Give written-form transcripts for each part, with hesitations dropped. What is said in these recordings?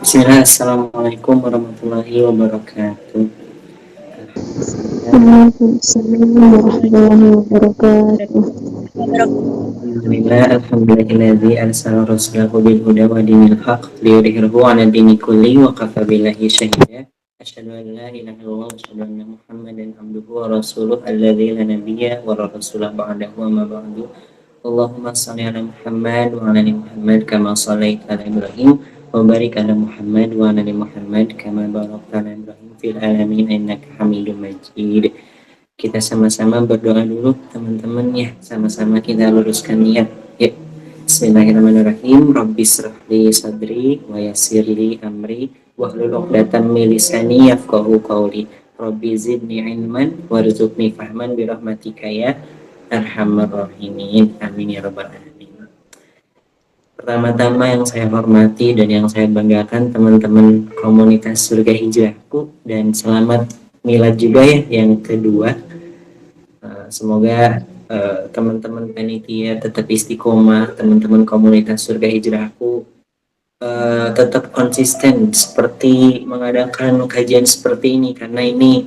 Bismillah, Assalamualaikum warahmatullahi wabarakatuh. Waalaikumsalam warahmatullahi wabarakatuh. Alhamdulillahilladzi arsala rasulahu bil huda wa dinil haq liyudhhirahu 'ala dini kulli wa kafa billahi shahida. Asyhadu an la ilaha illallah wa asyhadu anna Muhammadan abduhu wa rasuluh alladzi la nabiyya wa la rasula ba'dahu amma ba'du. Allahumma shalli ala Muhammad wa ala ali Muhammad kama shallaita ala Ibrahim wa barik ala Muhammad wa ala ali Muhammad kama barakta ala Ibrahim fil alamin innaka Hamidum Majid. Kita sama-sama berdoa dulu teman-teman ya, sama-sama kita luruskan niat. Ya. Bismillahirrahmanirrahim. Rabbis shrahli sadri wa yassirli amri wahlul 'uqdatam min lisani yafqahu qawli. Rabbi zidni ilman warzuqni fahman bi rahmatika ya arhamar rahimin. Amin ya rabbal alamin. Pertama-tama yang saya hormati dan yang saya banggakan teman-teman komunitas Surga Hijrahku, dan selamat milad juga ya yang kedua. Semoga teman-teman panitia tetap istiqomah, teman-teman komunitas Surga Hijrahku tetap konsisten seperti mengadakan kajian seperti ini, karena ini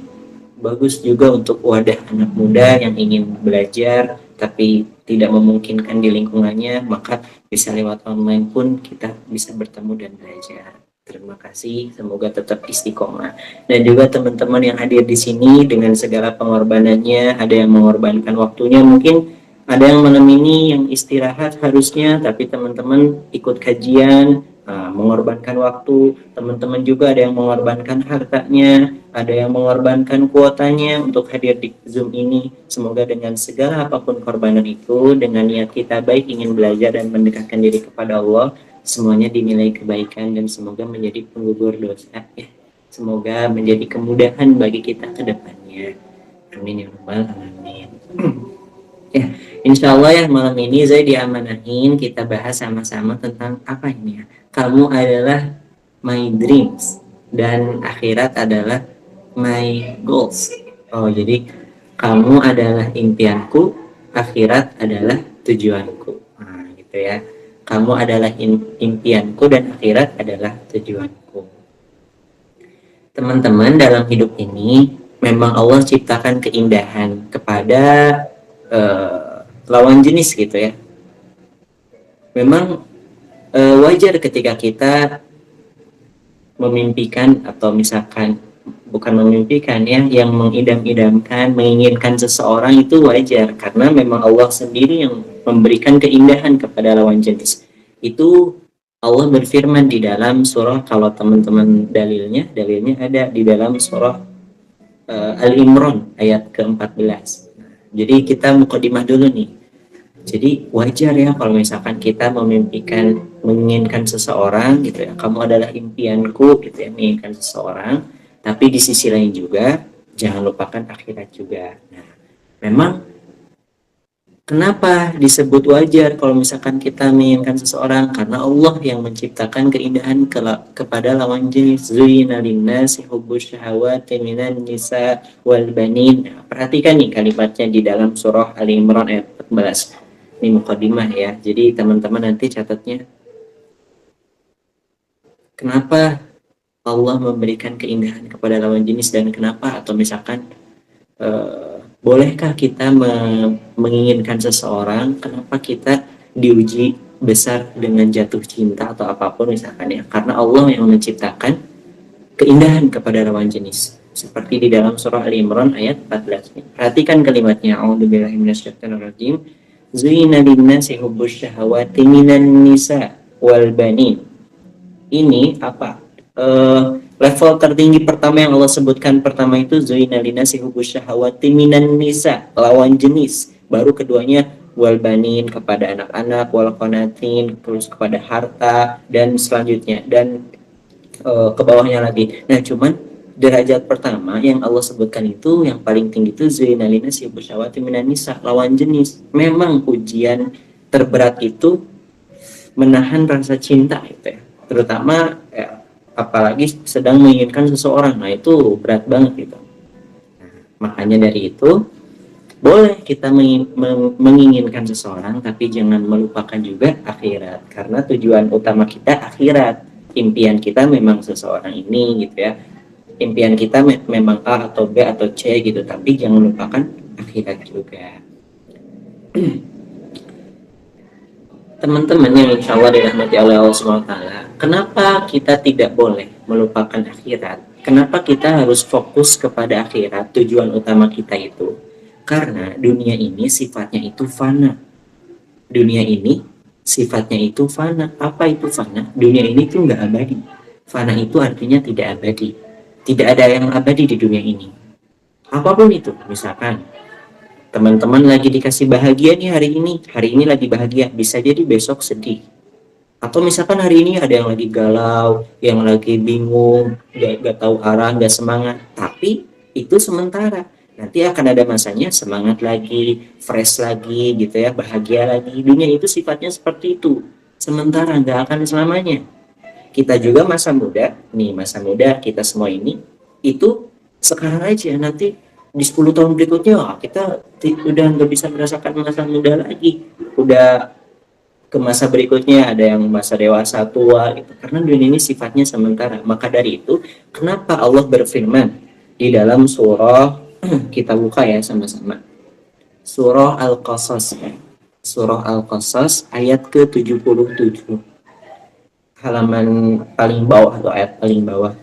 bagus juga untuk wadah anak muda yang ingin belajar tapi tidak memungkinkan di lingkungannya, maka bisa lewat online pun kita bisa bertemu dan belajar. Terima kasih, semoga tetap istiqomah. Dan juga teman-teman yang hadir di sini dengan segala pengorbanannya, ada yang mengorbankan waktunya, mungkin ada yang malam ini yang istirahat harusnya, tapi teman-teman ikut kajian, mengorbankan waktu. Teman-teman juga ada yang mengorbankan hartanya, ada yang mengorbankan kuotanya untuk hadir di Zoom ini. Semoga dengan segala apapun korbanan itu, dengan niat kita baik ingin belajar dan mendekatkan diri kepada Allah, semuanya dinilai kebaikan dan semoga menjadi penggugur dosa ya. Semoga menjadi kemudahan bagi kita ke depannya. Amin ya rabbal alamin. Ya, insya Allah ya malam ini saya diamanahin kita bahas sama-sama tentang apa ini ya. Kamu adalah my dreams dan akhirat adalah my goals. Oh, jadi kamu adalah impianku, akhirat adalah tujuanku. Nah, gitu ya. Kamu adalah impianku dan akhirat adalah tujuanku. Teman-teman, dalam hidup ini memang Allah ciptakan keindahan kepada lawan jenis gitu ya. Memang wajar ketika kita memimpikan atau misalkan bukan memimpikan ya, yang mengidam-idamkan, menginginkan seseorang, itu wajar karena memang Allah sendiri yang memberikan keindahan kepada lawan jenis. Itu Allah berfirman di dalam surah, kalau teman-teman dalilnya ada di dalam surah Al-Imran ayat ke-14. Jadi kita mukadimah dulu nih. Jadi wajar ya kalau misalkan kita memimpikan, menginginkan seseorang gitu ya, kamu adalah impianku gitu ya, menginginkan seseorang, tapi di sisi lain juga jangan lupakan akhirat juga. Nah, memang kenapa disebut wajar kalau misalkan kita menginginkan seseorang? Karena Allah yang menciptakan keindahan kepada lawan jenis. Zuyyina linnasi hubbus syahawati minan nisa wal banin. Nah, perhatikan nih kalimatnya di dalam surah Ali Imran ayat 14. Ini mukadimah ya. Jadi teman-teman nanti catatnya. Kenapa Allah memberikan keindahan kepada lawan jenis dan kenapa, atau misalkan bolehkah kita menginginkan seseorang, kenapa kita diuji besar dengan jatuh cinta atau apapun misalkan ya, karena Allah yang menciptakan keindahan kepada lawan jenis, seperti di dalam surah Al-Imran ayat 14. Perhatikan kalimatnya, a'udzubillahi minasyaitonirrajim. Zuyyina linnasi hubbus syahawati minan nisa wal banin. Ini apa? Level tertinggi pertama yang Allah sebutkan pertama itu zuyyina linnasi hubbus syahawati minan nisa, lawan jenis. Baru keduanya wal banin, kepada anak-anak, wal qanatin, terus kepada harta, dan selanjutnya dan ke bawahnya lagi. Nah, cuman derajat pertama yang Allah sebutkan itu yang paling tinggi itu zuyyina linnasi hubbus syahawati minan nisa, lawan jenis. Memang ujian terberat itu menahan rasa cinta gitu ya. Terutama apalagi sedang menginginkan seseorang, nah itu berat banget gitu. Nah, makanya dari itu boleh kita menginginkan seseorang, tapi jangan melupakan juga akhirat, karena tujuan utama kita akhirat. impian kita memang seseorang ini gitu ya, impian kita memang A atau B atau C gitu, tapi jangan lupakan akhirat juga. Teman-teman yang insya Allah dirahmati oleh Allah SWT, kenapa kita tidak boleh melupakan akhirat? Kenapa kita harus fokus kepada akhirat? Tujuan utama kita itu karena dunia ini sifatnya itu fana. Dunia ini sifatnya itu fana. Apa itu fana? Dunia ini tuh nggak abadi. Fana itu artinya tidak abadi. Tidak ada yang abadi di dunia ini. Apapun itu, misalkan teman-teman lagi dikasih bahagia nih hari ini lagi bahagia, bisa jadi besok sedih. Atau misalkan hari ini ada yang lagi galau, yang lagi bingung, gak tahu arah, gak semangat. Tapi itu sementara. Nanti akan ada masanya semangat lagi, fresh lagi gitu ya, bahagia lagi. Dunia itu sifatnya seperti itu. Sementara, gak akan selamanya. Kita juga masa muda, nih masa muda kita semua ini, itu sekarang aja, nanti di 10 tahun berikutnya kita udah nggak bisa merasakan masa muda lagi, udah ke masa berikutnya ada yang masa dewasa tua gitu. Karena dunia ini sifatnya sementara. Maka dari itu kenapa Allah berfirman di dalam surah kita buka ya sama-sama, surah Al-Qasas ya. Surah Al-Qasas ayat ke-77, halaman paling bawah atau ayat paling bawah.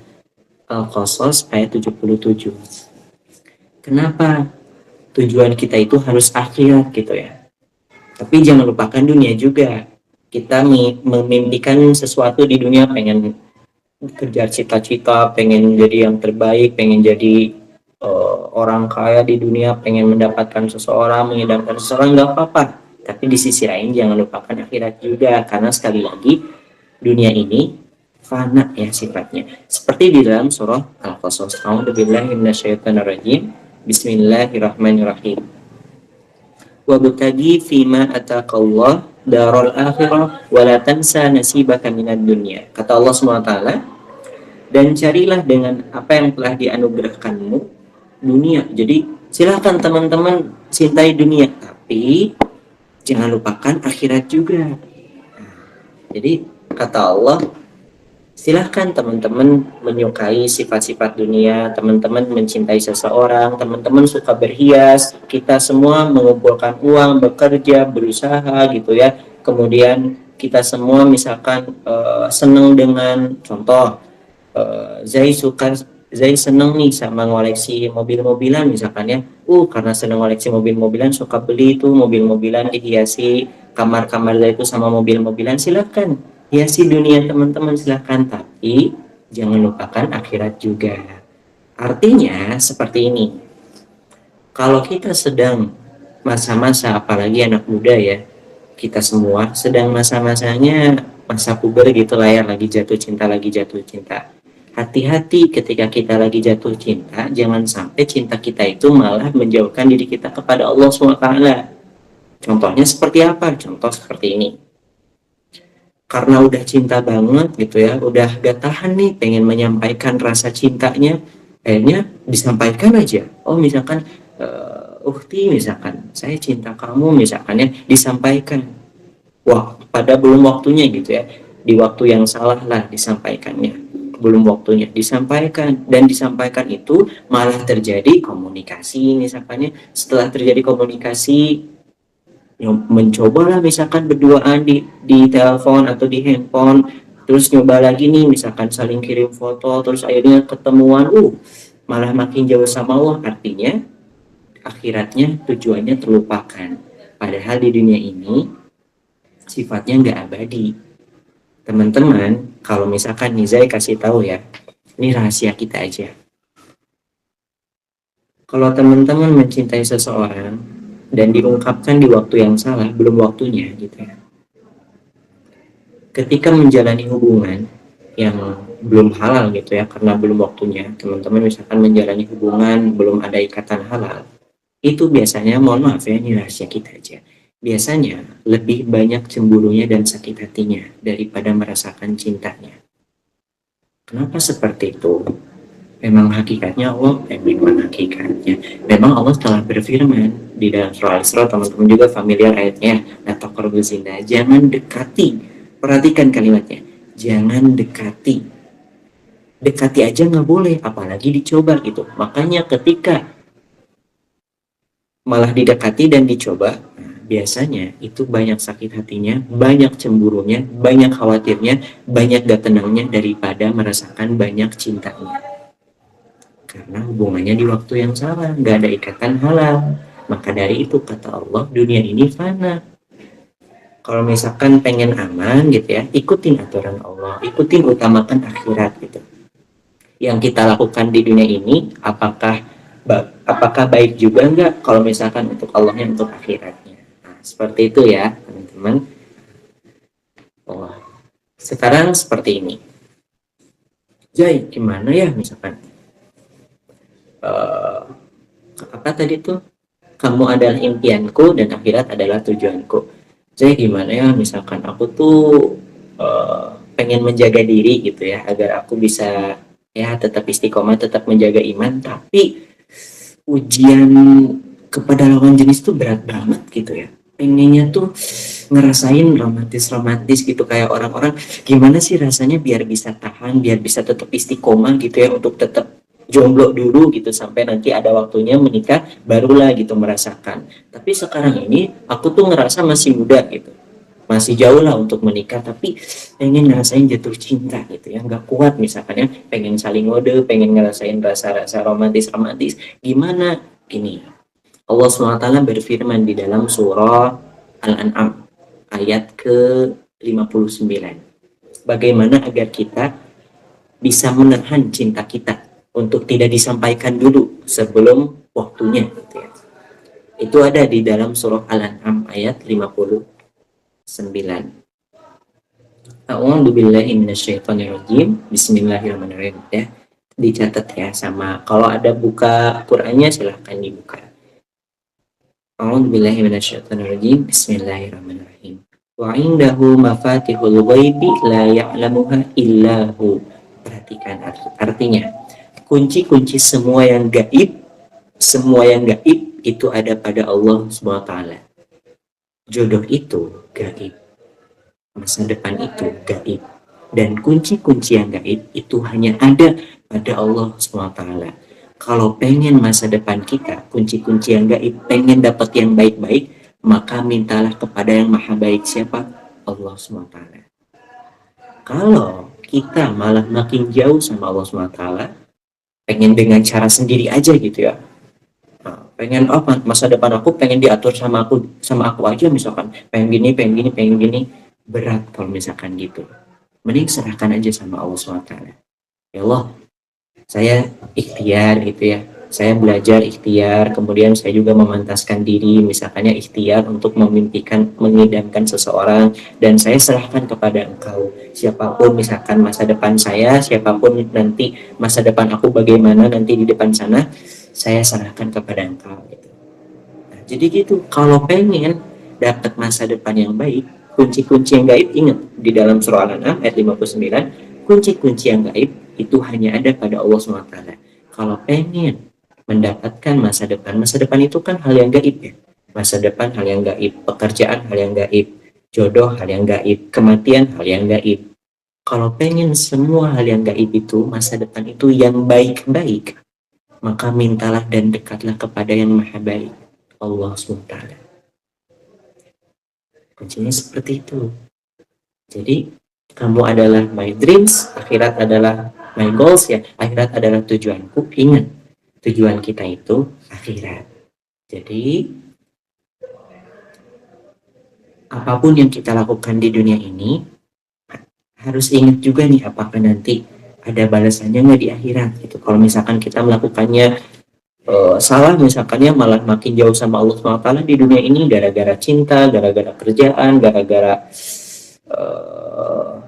Al-Qasas ayat 77. Kenapa tujuan kita itu harus akhirat gitu ya. Tapi jangan lupakan dunia juga. Kita memimpikan sesuatu di dunia, pengen kejar cita-cita, pengen jadi yang terbaik, pengen jadi orang kaya di dunia, pengen mendapatkan seseorang, mengidamkan seseorang, nggak apa-apa. Tapi di sisi lain jangan lupakan akhirat juga. Karena sekali lagi dunia ini fana ya sifatnya. Seperti di dalam surah Al-Qasas. A'udzubillahi minasyaitonirrajim. Bismillahirrahmanirrahim. Wabtaghi fima ataqallah darul akhirah wa la tansa nasibaka minad dunya. Kata Allah SWT, dan carilah dengan apa yang telah dianugerahkanmu dunia. Jadi silakan teman-teman cintai dunia, tapi jangan lupakan akhirat juga. Jadi kata Allah, silahkan teman-teman menyukai sifat-sifat dunia, teman-teman mencintai seseorang, teman-teman suka berhias, kita semua mengumpulkan uang, bekerja, berusaha gitu ya. Kemudian kita semua misalkan senang dengan contoh, Zai seneng nih sama ngoleksi mobil-mobilan misalkan ya. Karena seneng ngoleksi mobil-mobilan, suka beli itu mobil-mobilan, dihiasi kamar-kamar Zai itu sama mobil-mobilan, silahkan hiasi dunia teman-teman, silahkan, tapi jangan lupakan akhirat juga. Artinya seperti ini, kalau kita sedang masa-masa, apalagi anak muda ya, kita semua sedang masa-masanya masa puber gitu lah ya, lagi jatuh cinta. Hati-hati ketika kita lagi jatuh cinta, jangan sampai cinta kita itu malah menjauhkan diri kita kepada Allah SWT. Contohnya seperti apa? Contoh seperti ini, karena udah cinta banget gitu ya, udah gak tahan nih pengen menyampaikan rasa cintanya, akhirnya disampaikan aja. Misalkan Ukti, misalkan saya cinta kamu misalkan ya, disampaikan. Pada belum waktunya gitu ya, di waktu yang salah lah disampaikannya, belum waktunya disampaikan, dan disampaikan itu malah terjadi komunikasi misalkannya. Setelah terjadi komunikasi, mencobalah misalkan berduaan di telepon atau di handphone, terus nyoba lagi nih misalkan saling kirim foto, terus akhirnya ketemuan, malah makin jauh sama Allah. Artinya akhiratnya tujuannya terlupakan, padahal di dunia ini sifatnya nggak abadi. Teman-teman, kalau misalkan nih saya kasih tahu ya, ini rahasia kita aja. Kalau teman-teman mencintai seseorang dan diungkapkan di waktu yang salah, belum waktunya gitu ya. Ketika menjalani hubungan yang belum halal gitu ya, karena belum waktunya, teman-teman misalkan menjalani hubungan belum ada ikatan halal, itu biasanya, mohon maaf ya, ini rahasia kita aja, biasanya lebih banyak cemburunya dan sakit hatinya daripada merasakan cintanya. Kenapa seperti itu? Memang hakikatnya memang Allah telah berfirman di dalam surah Al-Isra, teman-teman juga familiar ayatnya, la taqrabuz zina, jangan dekati, perhatikan kalimatnya, jangan dekati aja nggak boleh, apalagi dicoba gitu. Makanya ketika malah didekati dan dicoba, biasanya itu banyak sakit hatinya, banyak cemburunya, banyak khawatirnya, banyak gak tenangnya daripada merasakan banyak cintanya. Karena hubungannya di waktu yang salah, gak ada ikatan halal. Maka dari itu kata Allah, dunia ini fana. Kalau misalkan pengen aman gitu ya, ikutin aturan Allah, ikutin utamakan akhirat gitu. Yang kita lakukan di dunia ini, apakah baik juga enggak kalau misalkan untuk Allahnya, untuk akhiratnya. Nah, seperti itu ya teman-teman. Oh, sekarang seperti ini. Jai, gimana ya misalkan uh, apa tadi tuh? Kamu adalah impianku dan akhirat adalah tujuanku. Jai, gimana ya misalkan aku tuh pengen menjaga diri gitu ya, agar aku bisa ya tetap istiqomah, tetap menjaga iman, tapi ujian kepada lawan jenis tuh berat banget gitu ya. Pengennya tuh ngerasain romantis-romantis gitu kayak orang-orang, gimana sih rasanya biar bisa tahan, biar bisa tetap istiqomah gitu ya, untuk tetap jomblo dulu gitu sampai nanti ada waktunya menikah barulah gitu merasakan. Tapi sekarang ini aku tuh ngerasa masih muda gitu, masih jauh lah untuk menikah, tapi pengen ngerasain jatuh cinta gitu ya, nggak kuat misalkan ya, pengen saling ngode, pengen ngerasain rasa-rasa romantis-romantis. Gimana? Gini, Allah SWT berfirman di dalam surah Al-An'am ayat ke-59. Bagaimana agar kita bisa menahan cinta kita untuk tidak disampaikan dulu sebelum waktunya gitu ya. Itu ada di dalam surah Al-An'am ayat 59. A'udzu billahi minasyaitonir rajim. Bismillahirrahmanirrahim ya. Dicatat ya, sama kalau ada buka Qur'annya silahkan dibuka. A'udzu billahi minasyaitonir rajim. Bismillahirrahmanirrahim. Wa indahu mafatihul ghaibi la ya'lamuha illahu. Perhatikan artinya. Kunci-kunci semua yang gaib itu ada pada Allah SWT. Jodoh itu gaib, masa depan itu gaib, dan kunci-kunci yang gaib itu hanya ada pada Allah SWT. Kalau pengen masa depan kita, kunci-kunci yang gaib, pengen dapat yang baik-baik, maka mintalah kepada yang maha baik. Siapa? Allah SWT. Kalau kita malah makin jauh sama Allah SWT, pengen dengan cara sendiri aja gitu ya, pengen apa, masa depan aku pengen diatur sama aku aja misalkan, pengen gini, berat kalau misalkan gitu. Mending serahkan aja sama Allah SWT. Ya Allah, saya ikhtiar gitu ya, saya belajar ikhtiar, kemudian saya juga memantaskan diri misalkannya ikhtiar untuk mengidamkan seseorang, dan saya serahkan kepada Engkau. Siapapun misalkan masa depan saya, siapapun nanti masa depan aku bagaimana nanti di depan sana, saya serahkan kepada Engkau gitu. Nah, jadi gitu, kalau pengen dapat masa depan yang baik, kunci-kunci yang gaib, ingat di dalam surah Al-An'am ayat 59, kunci-kunci yang gaib itu hanya ada pada Allah SWT. Kalau pengen mendapatkan masa depan itu kan hal yang gaib ya. Masa depan hal yang gaib, pekerjaan hal yang gaib, jodoh hal yang gaib, kematian hal yang gaib. Kalau pengen semua hal yang gaib itu, masa depan itu yang baik-baik, maka mintalah dan dekatlah kepada yang maha baik, Allah SWT. Kuncinya seperti itu. Jadi kamu adalah my dreams, akhirat adalah my goals ya, akhirat adalah tujuanku. Ingat, tujuan kita itu akhirat. Jadi apapun yang kita lakukan di dunia ini, harus ingat juga nih, apakah nanti ada balasannya nggak di akhirat gitu. Kalau misalkan kita melakukannya salah misalkannya, malah makin jauh sama Allah SWT di dunia ini gara-gara cinta, gara-gara kerjaan, gara-gara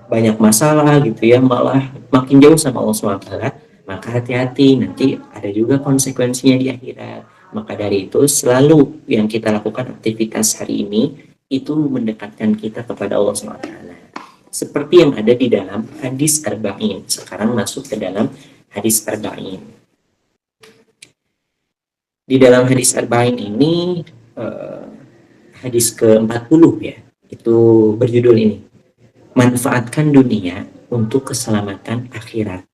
banyak masalah gitu ya, malah makin jauh sama Allah SWT, maka hati-hati, nanti ada juga konsekuensinya di akhirat. Maka dari itu selalu yang kita lakukan aktivitas hari ini itu mendekatkan kita kepada Allah SWT, seperti yang ada di dalam hadis Arba'in. Sekarang masuk ke dalam hadis Arba'in. Di dalam hadis Arba'in ini hadis ke-40 ya, itu berjudul ini, manfaatkan dunia untuk keselamatan akhirat.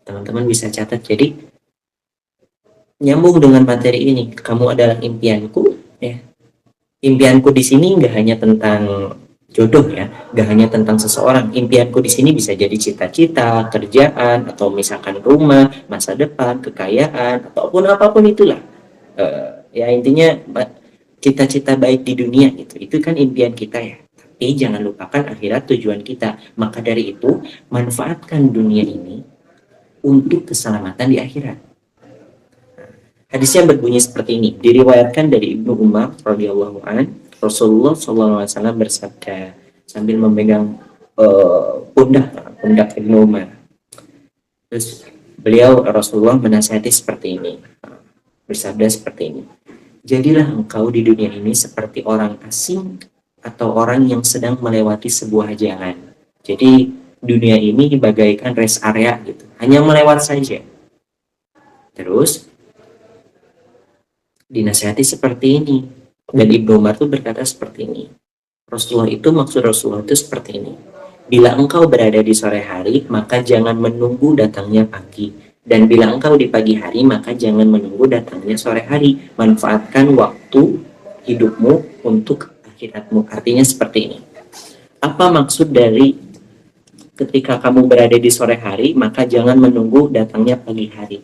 Teman-teman bisa catat, jadi nyambung dengan materi ini, kamu adalah impianku, ya. Impianku di sini nggak hanya tentang jodoh ya, nggak hanya tentang seseorang. Impianku di sini bisa jadi cita-cita, kerjaan, atau misalkan rumah, masa depan, kekayaan, ataupun apapun itulah. Ya intinya cita-cita baik di dunia gitu. Itu kan impian kita ya. Tapi jangan lupakan akhirat tujuan kita. Maka dari itu, manfaatkan dunia ini untuk keselamatan di akhirat. Hadisnya berbunyi seperti ini. Diriwayatkan dari Ibnu Umar radhiyallahu an, Rasulullah SAW bersabda sambil memegang pundak Ibnu Umar. Terus Rasulullah menasihati seperti ini. Bersabda seperti ini. Jadilah engkau di dunia ini seperti orang asing atau orang yang sedang melewati sebuah jalan. Jadi dunia ini bagaikan rest area gitu. Hanya melewat saja. Terus dinasihati seperti ini. Dan Ibnu Umar itu berkata seperti ini. Maksud Rasulullah itu seperti ini. Bila engkau berada di sore hari, maka jangan menunggu datangnya pagi. Dan bila engkau di pagi hari, maka jangan menunggu datangnya sore hari. Manfaatkan waktu hidupmu untuk akhiratmu. Artinya seperti ini. Apa maksud dari ketika kamu berada di sore hari, maka jangan menunggu datangnya pagi hari?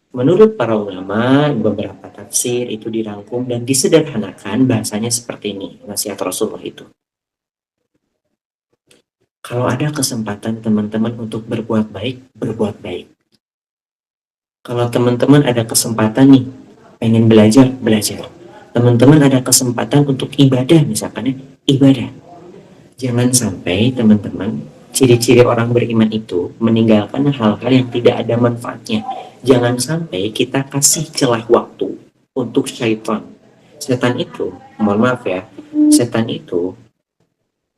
Menurut para ulama, beberapa tafsir itu dirangkum dan disederhanakan bahasanya seperti ini, nasihat Rasulullah itu. Kalau ada kesempatan teman-teman untuk berbuat baik, berbuat baik. Kalau teman-teman ada kesempatan nih, pengen belajar, belajar. Teman-teman ada kesempatan untuk ibadah misalkan ya, ibadah. Jangan sampai teman-teman, ciri-ciri orang beriman itu meninggalkan hal-hal yang tidak ada manfaatnya. Jangan sampai kita kasih celah waktu untuk syaitan. Setan itu, mohon maaf ya, setan itu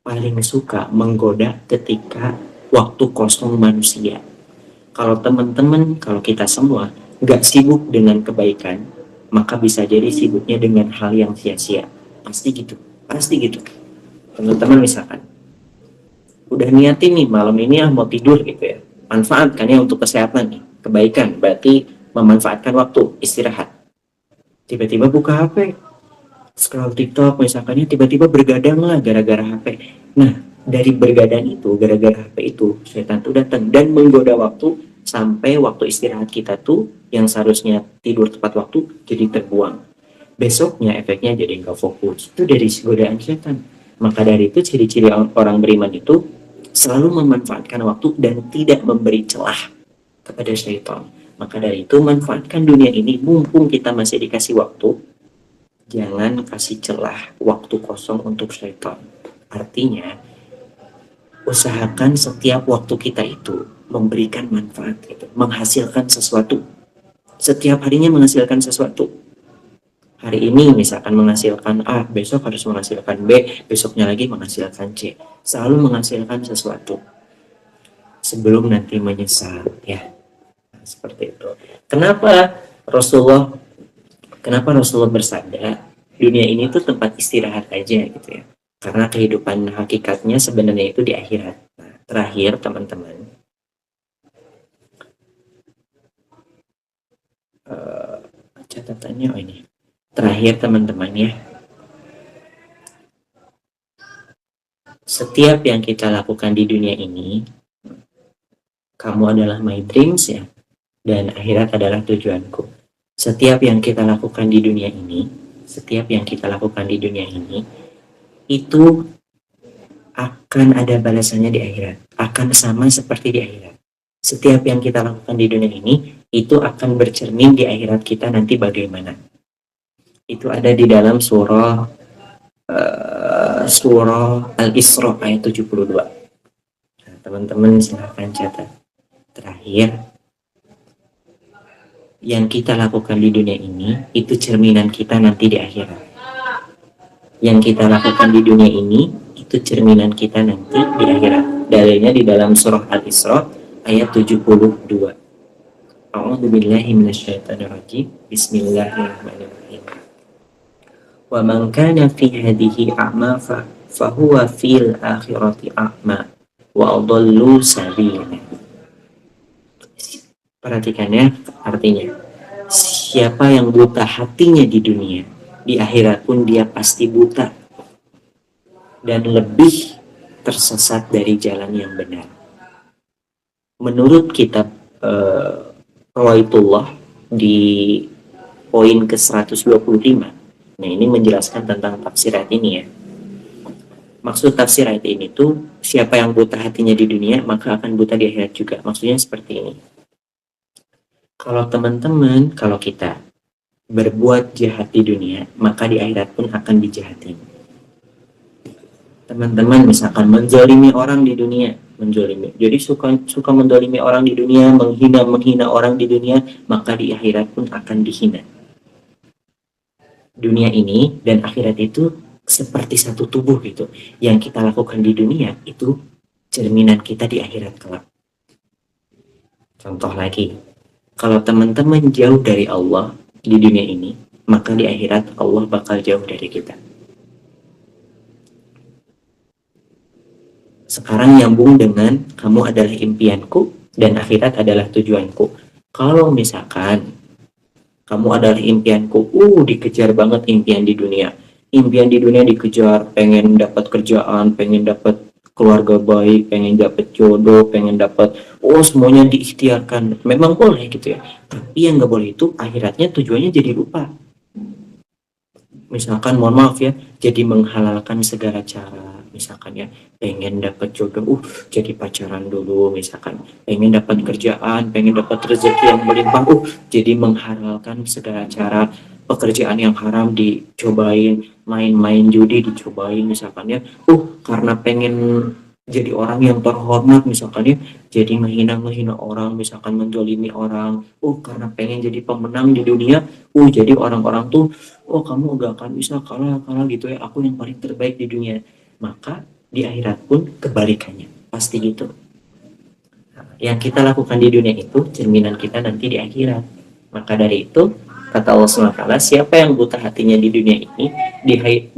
paling suka menggoda ketika waktu kosong manusia. Kalau teman-teman, kalau kita semua nggak sibuk dengan kebaikan, maka bisa jadi sibuknya dengan hal yang sia-sia. Pasti gitu, pasti gitu. Teman-teman misalkan, udah niatin nih malam ini mau tidur gitu ya. Manfaatkan ya untuk kesehatan nih. Kebaikan berarti memanfaatkan waktu istirahat. Tiba-tiba buka HP, scroll TikTok misalkannya, tiba-tiba bergadang lah gara-gara HP. Nah, dari bergadang itu, gara-gara HP itu, setan tuh datang dan menggoda waktu sampai waktu istirahat kita tuh yang seharusnya tidur tepat waktu jadi terbuang. Besoknya efeknya jadi nggak fokus. Itu dari godaan setan. Maka dari itu ciri-ciri orang beriman itu selalu memanfaatkan waktu dan tidak memberi celah kepada syaitan. Maka dari itu manfaatkan dunia ini mumpung kita masih dikasih waktu. Jangan kasih celah waktu kosong untuk syaitan. Artinya usahakan setiap waktu kita itu memberikan manfaat gitu, menghasilkan sesuatu. Setiap harinya menghasilkan sesuatu. Hari ini misalkan menghasilkan A, besok harus menghasilkan B, besoknya lagi menghasilkan C. Selalu menghasilkan sesuatu sebelum nanti menyesal ya. Seperti itu. Kenapa Rasulullah bersabda dunia ini tuh tempat istirahat aja gitu ya, karena kehidupan hakikatnya sebenarnya itu di akhirat. Nah, terakhir teman-teman, catatannya ini terakhir teman-teman ya, setiap yang kita lakukan di dunia ini, kamu adalah my dreams ya, dan akhirat adalah tujuanku. Setiap yang kita lakukan di dunia ini, itu akan ada balasannya di akhirat, akan sama seperti di akhirat. Setiap yang kita lakukan di dunia ini, itu akan bercermin di akhirat kita nanti bagaimana. Itu ada di dalam surah Al-Isra ayat 72. Nah, teman-teman silahkan catat. Terakhir, yang kita lakukan di dunia ini itu cerminan kita nanti di akhirat. Yang kita lakukan di dunia ini itu cerminan kita nanti di akhirat. Dalilnya di dalam surah Al-Isra ayat 72. A'udzubillahi minasyaitonirrajim. Bismillahirrahmanirrahim. Wa man kana fi hadhihi a'ma fa huwa fil akhirati a'ma wa adallu sabila. Perhatikan ya artinya. Siapa yang buta hatinya di dunia, di akhirat pun dia pasti buta dan lebih tersesat dari jalan yang benar. Menurut kitab Rawaitullah di poin ke-125. Nah, ini menjelaskan tentang tafsir ayat ini ya. Maksud tafsir ayat ini tuh, siapa yang buta hatinya di dunia, maka akan buta di akhirat juga. Maksudnya seperti ini. Kalau teman-teman, kalau kita berbuat jahat di dunia, maka di akhirat pun akan dijahatin. Teman-teman misalkan menzalimi orang di dunia, menzalimi. Jadi suka menzalimi orang di dunia, menghina orang di dunia, maka di akhirat pun akan dihina. Dunia ini dan akhirat itu seperti satu tubuh gitu. Yang kita lakukan di dunia itu cerminan kita di akhirat kelak. Contoh lagi, kalau teman-teman jauh dari Allah di dunia ini, maka di akhirat Allah bakal jauh dari kita. Sekarang nyambung dengan kamu adalah impianku dan akhirat adalah tujuanku. Kalau misalkan kamu adalah impianku, dikejar banget impian di dunia. Impian di dunia dikejar, pengen dapat kerjaan, pengen dapat keluarga baik, pengen dapat jodoh, pengen dapat, semuanya diikhtiarkan. Memang boleh gitu ya. Tapi yang nggak boleh itu akhiratnya tujuannya jadi lupa. Misalkan mohon maaf ya, jadi menghalalkan segala cara. Misalkan ya, pengen dapat jodoh, jadi pacaran dulu. Misalkan pengen dapat kerjaan, pengen dapat rezeki yang melimpah, jadi menghalalkan segala cara. Pekerjaan yang haram dicobain, main-main judi dicobain misalkan ya, karena pengen jadi orang yang terhormat misalkan ya, jadi menghina orang, misalkan menzalimi orang, karena pengen jadi pemenang di dunia, jadi orang-orang tuh, kamu gak akan bisa kalah gitu ya, aku yang paling terbaik di dunia. Maka di akhirat pun kebalikannya, pasti gitu. Yang kita lakukan di dunia itu cerminan kita nanti di akhirat. Maka dari itu kata Allah SWT, siapa yang buta hatinya di dunia ini,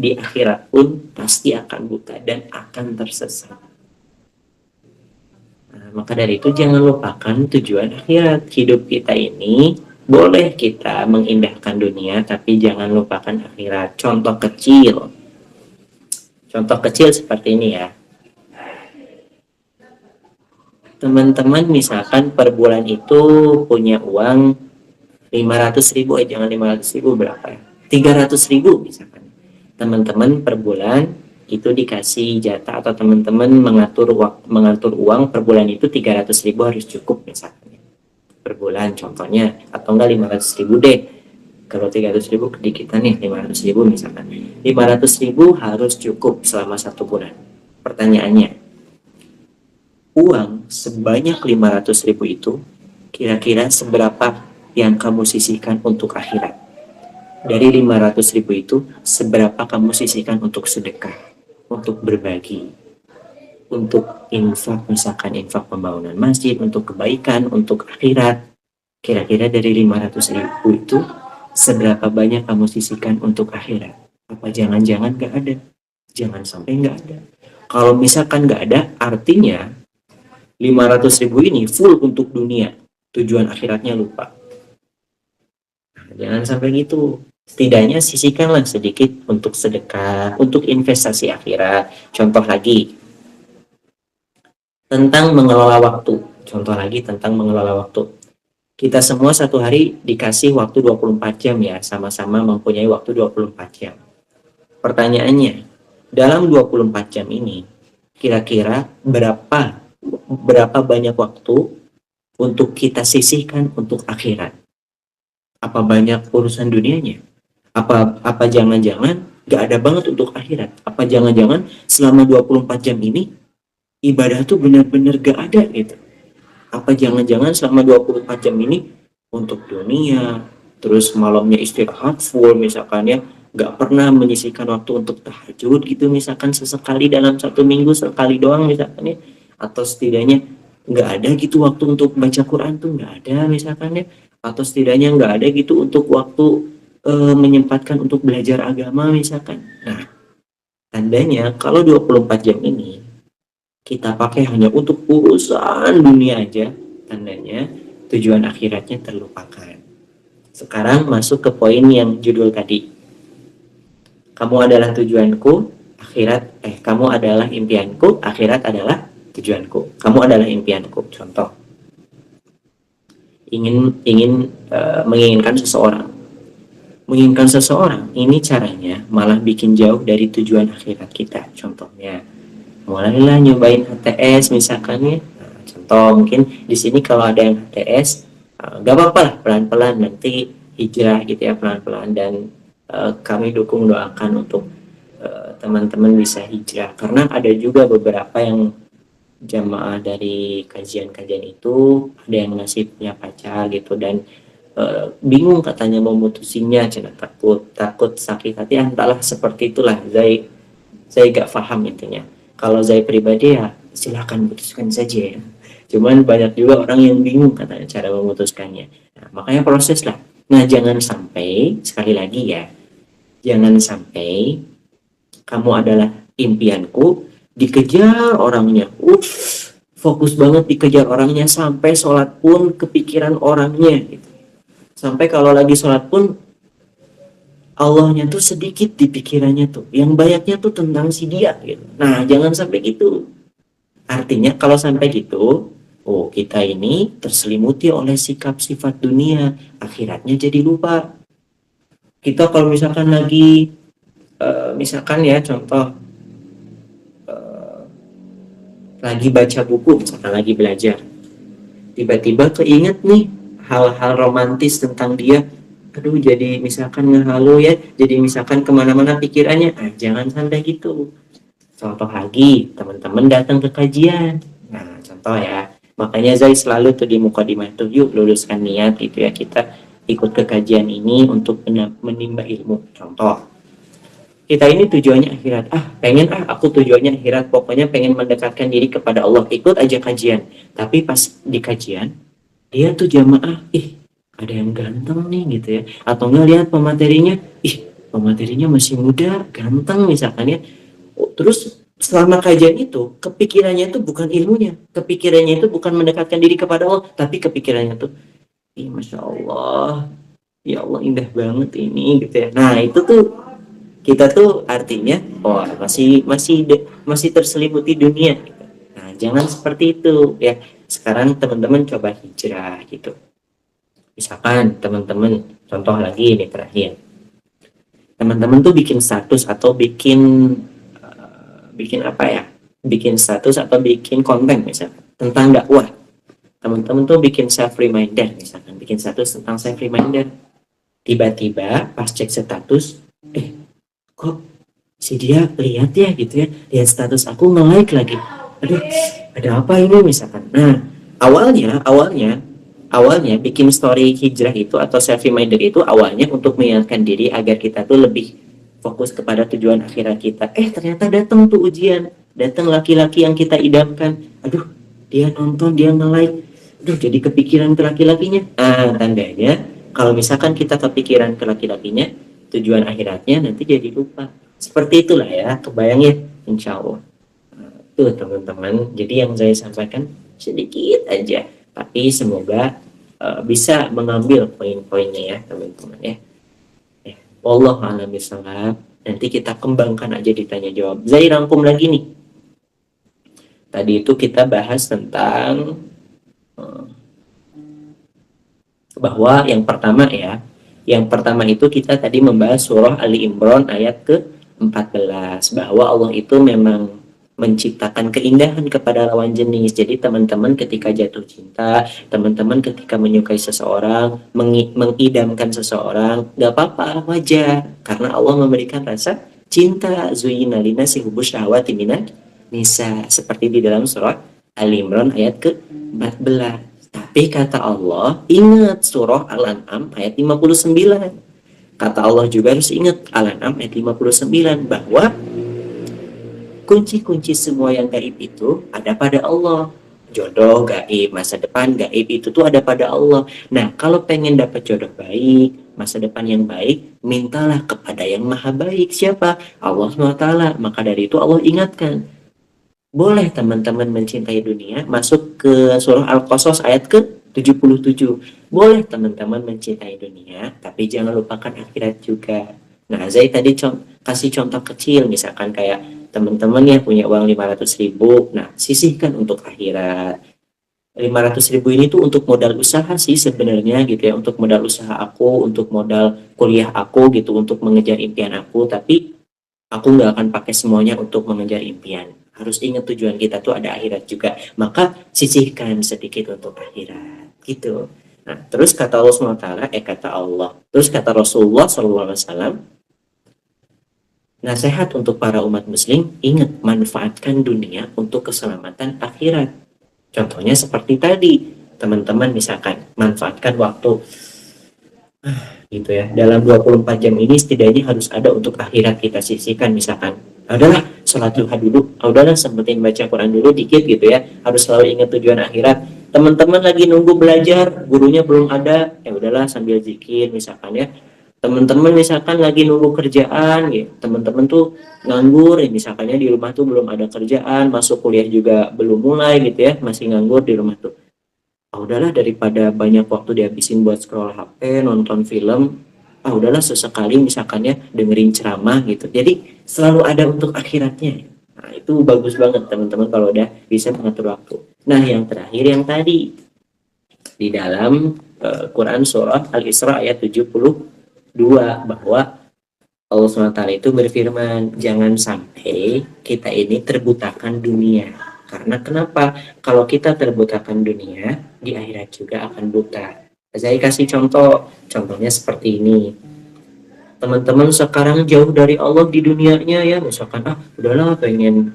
di akhirat pun pasti akan buta dan akan tersesat. Maka dari itu jangan lupakan tujuan akhirat. Hidup kita ini boleh kita mengindahkan dunia, tapi jangan lupakan akhirat. Contoh kecil seperti ini ya. Teman-teman misalkan per bulan itu punya uang 500.000, jangan 500.000, berapa ya? 300.000 misalkan. Teman-teman per bulan itu dikasih jatah atau teman-teman mengatur uang per bulan itu 300.000 harus cukup misalkan per bulan contohnya, atau enggak 500.000 deh. Kalau 300.000 kedikitan nih, 500.000 misalkan. 500.000 harus cukup selama 1 bulan. Pertanyaannya, uang sebanyak 500.000 itu kira-kira seberapa yang kamu sisihkan untuk akhirat? Dari 500.000 itu seberapa kamu sisihkan untuk sedekah, untuk berbagi, untuk infak, misalkan infak pembangunan masjid, untuk kebaikan, untuk akhirat? Kira-kira dari 500.000 itu seberapa banyak kamu sisihkan untuk akhirat? Apa jangan-jangan gak ada? Jangan sampai gak ada. Kalau misalkan gak ada, artinya 500.000 ini full untuk dunia, tujuan akhiratnya lupa. Jangan sampai gitu. Setidaknya sisihkanlah sedikit untuk sedekah, untuk investasi akhirat. Contoh lagi tentang mengelola waktu. Kita semua satu hari dikasih waktu 24 jam ya, sama-sama mempunyai waktu 24 jam. Pertanyaannya, dalam 24 jam ini kira-kira berapa banyak waktu untuk kita sisihkan untuk akhirat? Apa banyak urusan dunianya? Apa jangan-jangan gak ada banget untuk akhirat? Apa jangan-jangan selama 24 jam ini ibadah tuh benar-benar gak ada gitu? Apa jangan-jangan selama 24 jam ini untuk dunia, terus malamnya istirahat full misalkan ya, gak pernah menyisihkan waktu untuk tahajud gitu misalkan, sesekali dalam 1 minggu sekali doang misalkan ya, atau setidaknya gak ada gitu waktu untuk baca Quran tuh gak ada misalkan ya, atau setidaknya gak ada gitu untuk waktu menyempatkan untuk belajar agama misalkan. Nah, tandanya kalau 24 jam ini kita pakai hanya untuk urusan dunia aja, tandanya tujuan akhiratnya terlupakan. Sekarang masuk ke poin yang judul tadi. Kamu adalah tujuanku, kamu adalah impianku, akhirat adalah tujuanku. Kamu adalah impianku. Contoh, menginginkan seseorang. Menginginkan seseorang, ini caranya malah bikin jauh dari tujuan akhirat kita. Contohnya, mulailah nyobain HTS misalkan ya. Nah, contoh mungkin di sini kalau ada yang HTS, gak apa-apa lah, pelan-pelan nanti hijrah gitu ya, pelan-pelan. Dan kami dukung, doakan untuk teman-teman bisa hijrah, karena ada juga beberapa yang jamaah dari kajian-kajian itu ada yang masih punya pacar gitu, dan bingung katanya mau mutusinnya, takut sakit hati, entahlah seperti itulah. Saya gak paham intinya. Kalau saya pribadi ya silahkan putuskan saja ya. Cuman banyak juga orang yang bingung katanya cara memutuskannya. Nah, makanya proses lah. Nah, jangan sampai, sekali lagi ya, jangan sampai kamu adalah impianku, dikejar orangnya. Fokus banget dikejar orangnya, sampai sholat pun kepikiran orangnya gitu. Sampai kalau lagi sholat pun Allahnya tuh sedikit di pikirannya tuh, yang banyaknya tuh tentang si dia gitu. Nah, jangan sampai gitu. Artinya kalau sampai gitu, oh kita ini terselimuti oleh sikap sifat dunia, akhiratnya jadi lupa. Kita kalau misalkan lagi misalkan ya contoh, lagi baca buku, misalkan lagi belajar, tiba-tiba keinget nih hal-hal romantis tentang dia, aduh jadi misalkan ngehalu ya, jadi misalkan kemana-mana pikirannya. Jangan sampai gitu. Contoh lagi, teman-teman datang ke kajian, nah contoh ya, makanya Zai selalu tuh di mukadimah tuh, yuk luluskan niat gitu ya, kita ikut ke kajian ini untuk menimba ilmu. Contoh, kita ini tujuannya akhirat, aku tujuannya akhirat, pokoknya pengen mendekatkan diri kepada Allah, ikut aja kajian. Tapi pas di kajian dia tuh jamaah, ada yang ganteng nih gitu ya, atau enggak lihat pematerinya, pematerinya masih muda, ganteng misalkan ya. Terus selama kajian itu kepikirannya itu bukan ilmunya, kepikirannya itu bukan mendekatkan diri kepada Allah, tapi kepikirannya tuh, masya Allah, ya Allah indah banget ini gitu ya. Nah itu tuh kita tuh artinya masih terselimuti dunia gitu. Nah jangan seperti itu ya. Sekarang teman-teman coba hijrah gitu. Misalkan teman-teman, contoh lagi ini terakhir, teman-teman tuh bikin status atau bikin apa ya, bikin status atau bikin konten misalkan tentang dakwah. Teman-teman tuh bikin self reminder, misalkan bikin status tentang self reminder, tiba-tiba pas cek status, kok si dia lihat ya gitu ya, lihat status aku, nge-like lagi, aduh ada apa ini misalkan. Nah awalnya bikin story hijrah itu atau self reminder itu awalnya untuk mengingatkan diri agar kita tuh lebih fokus kepada tujuan akhirat kita. Ternyata datang tuh ujian, datang laki-laki yang kita idamkan, aduh dia nonton, dia nge-like, aduh jadi kepikiran ke laki-lakinya. Tandanya kalau misalkan kita kepikiran ke laki-lakinya, tujuan akhiratnya nanti jadi lupa. Seperti itulah ya, kebayang ya, insya Allah. Tuh teman-teman, jadi yang saya sampaikan sedikit aja, tapi semoga bisa mengambil poin-poinnya ya teman-teman ya. Wallahu a'lam bishawab. Nanti kita kembangkan aja ditanya jawab. Zai rangkum lagi nih. Tadi itu kita bahas tentang bahwa yang pertama itu kita tadi membahas surah Ali Imran ayat ke-14, bahwa Allah itu memang menciptakan keindahan kepada lawan jenis. Jadi teman-teman ketika jatuh cinta, teman-teman ketika menyukai seseorang, mengidamkan seseorang, gak apa-apa, wajar, karena Allah memberikan rasa cinta. Zuyina linasi hubus syahwati minan nisa, seperti di dalam surah Ali Imran ayat ke-14. Tapi kata Allah, ingat surah Al-An'am ayat 59. Kata Allah juga harus ingat Al-An'am ayat 59, bahwa kunci-kunci semua yang gaib itu ada pada Allah. Jodoh gaib, masa depan gaib, itu tuh ada pada Allah. Nah, kalau pengen dapat jodoh baik, masa depan yang baik, mintalah kepada yang maha baik. Siapa? Allah SWT. Maka dari itu Allah ingatkan, Boleh teman-teman mencintai dunia, masuk ke surah Al-Qasas ayat ke-77. Boleh teman-teman mencintai dunia, tapi jangan lupakan akhirat juga. Nah, Zai tadi kasih contoh kecil, misalkan kayak teman-teman ya punya uang 500 ribu, nah sisihkan untuk akhirat. 500 ribu ini tuh untuk modal usaha sih sebenarnya gitu ya, untuk modal usaha aku, untuk modal kuliah aku gitu, untuk mengejar impian aku, tapi aku nggak akan pakai semuanya untuk mengejar impian. Harus ingat tujuan kita tuh ada akhirat juga. Maka sisihkan sedikit untuk akhirat. Gitu. Nah, terus kata Allah SWT, kata Allah. Terus kata Rasulullah SAW, nasihat untuk para umat muslim, ingat manfaatkan dunia untuk keselamatan akhirat. Contohnya seperti tadi, teman-teman misalkan manfaatkan waktu gitu ya. Dalam 24 jam ini setidaknya harus ada untuk akhirat kita sisihkan, misalkan adalah sholat duha dulu, udahlah sempetin baca Quran dulu dikit gitu ya, harus selalu ingat tujuan akhirat. Teman-teman lagi nunggu belajar, gurunya belum ada, ya udahlah sambil zikir misalkan ya. Teman-teman misalkan lagi nunggu kerjaan gitu, teman-teman tuh nganggur ya, misalkannya di rumah tuh belum ada kerjaan, masuk kuliah juga belum mulai gitu ya, masih nganggur di rumah tuh. Udahlah daripada banyak waktu dihabisin buat scroll HP, nonton film, udahlah sesekali misalkannya dengerin ceramah gitu. Jadi selalu ada untuk akhiratnya. Nah, itu bagus banget teman-teman kalau udah bisa mengatur waktu. Nah, yang terakhir yang tadi di dalam Quran surah Al-Isra ayat 72 bahwa Allah SWT itu berfirman, jangan sampai kita ini terbutakan dunia. Karena kenapa? Kalau kita terbutakan dunia, di akhirat juga akan buta. Saya kasih contohnya seperti ini. Teman-teman sekarang jauh dari Allah di dunianya ya, misalkan udahlah pengen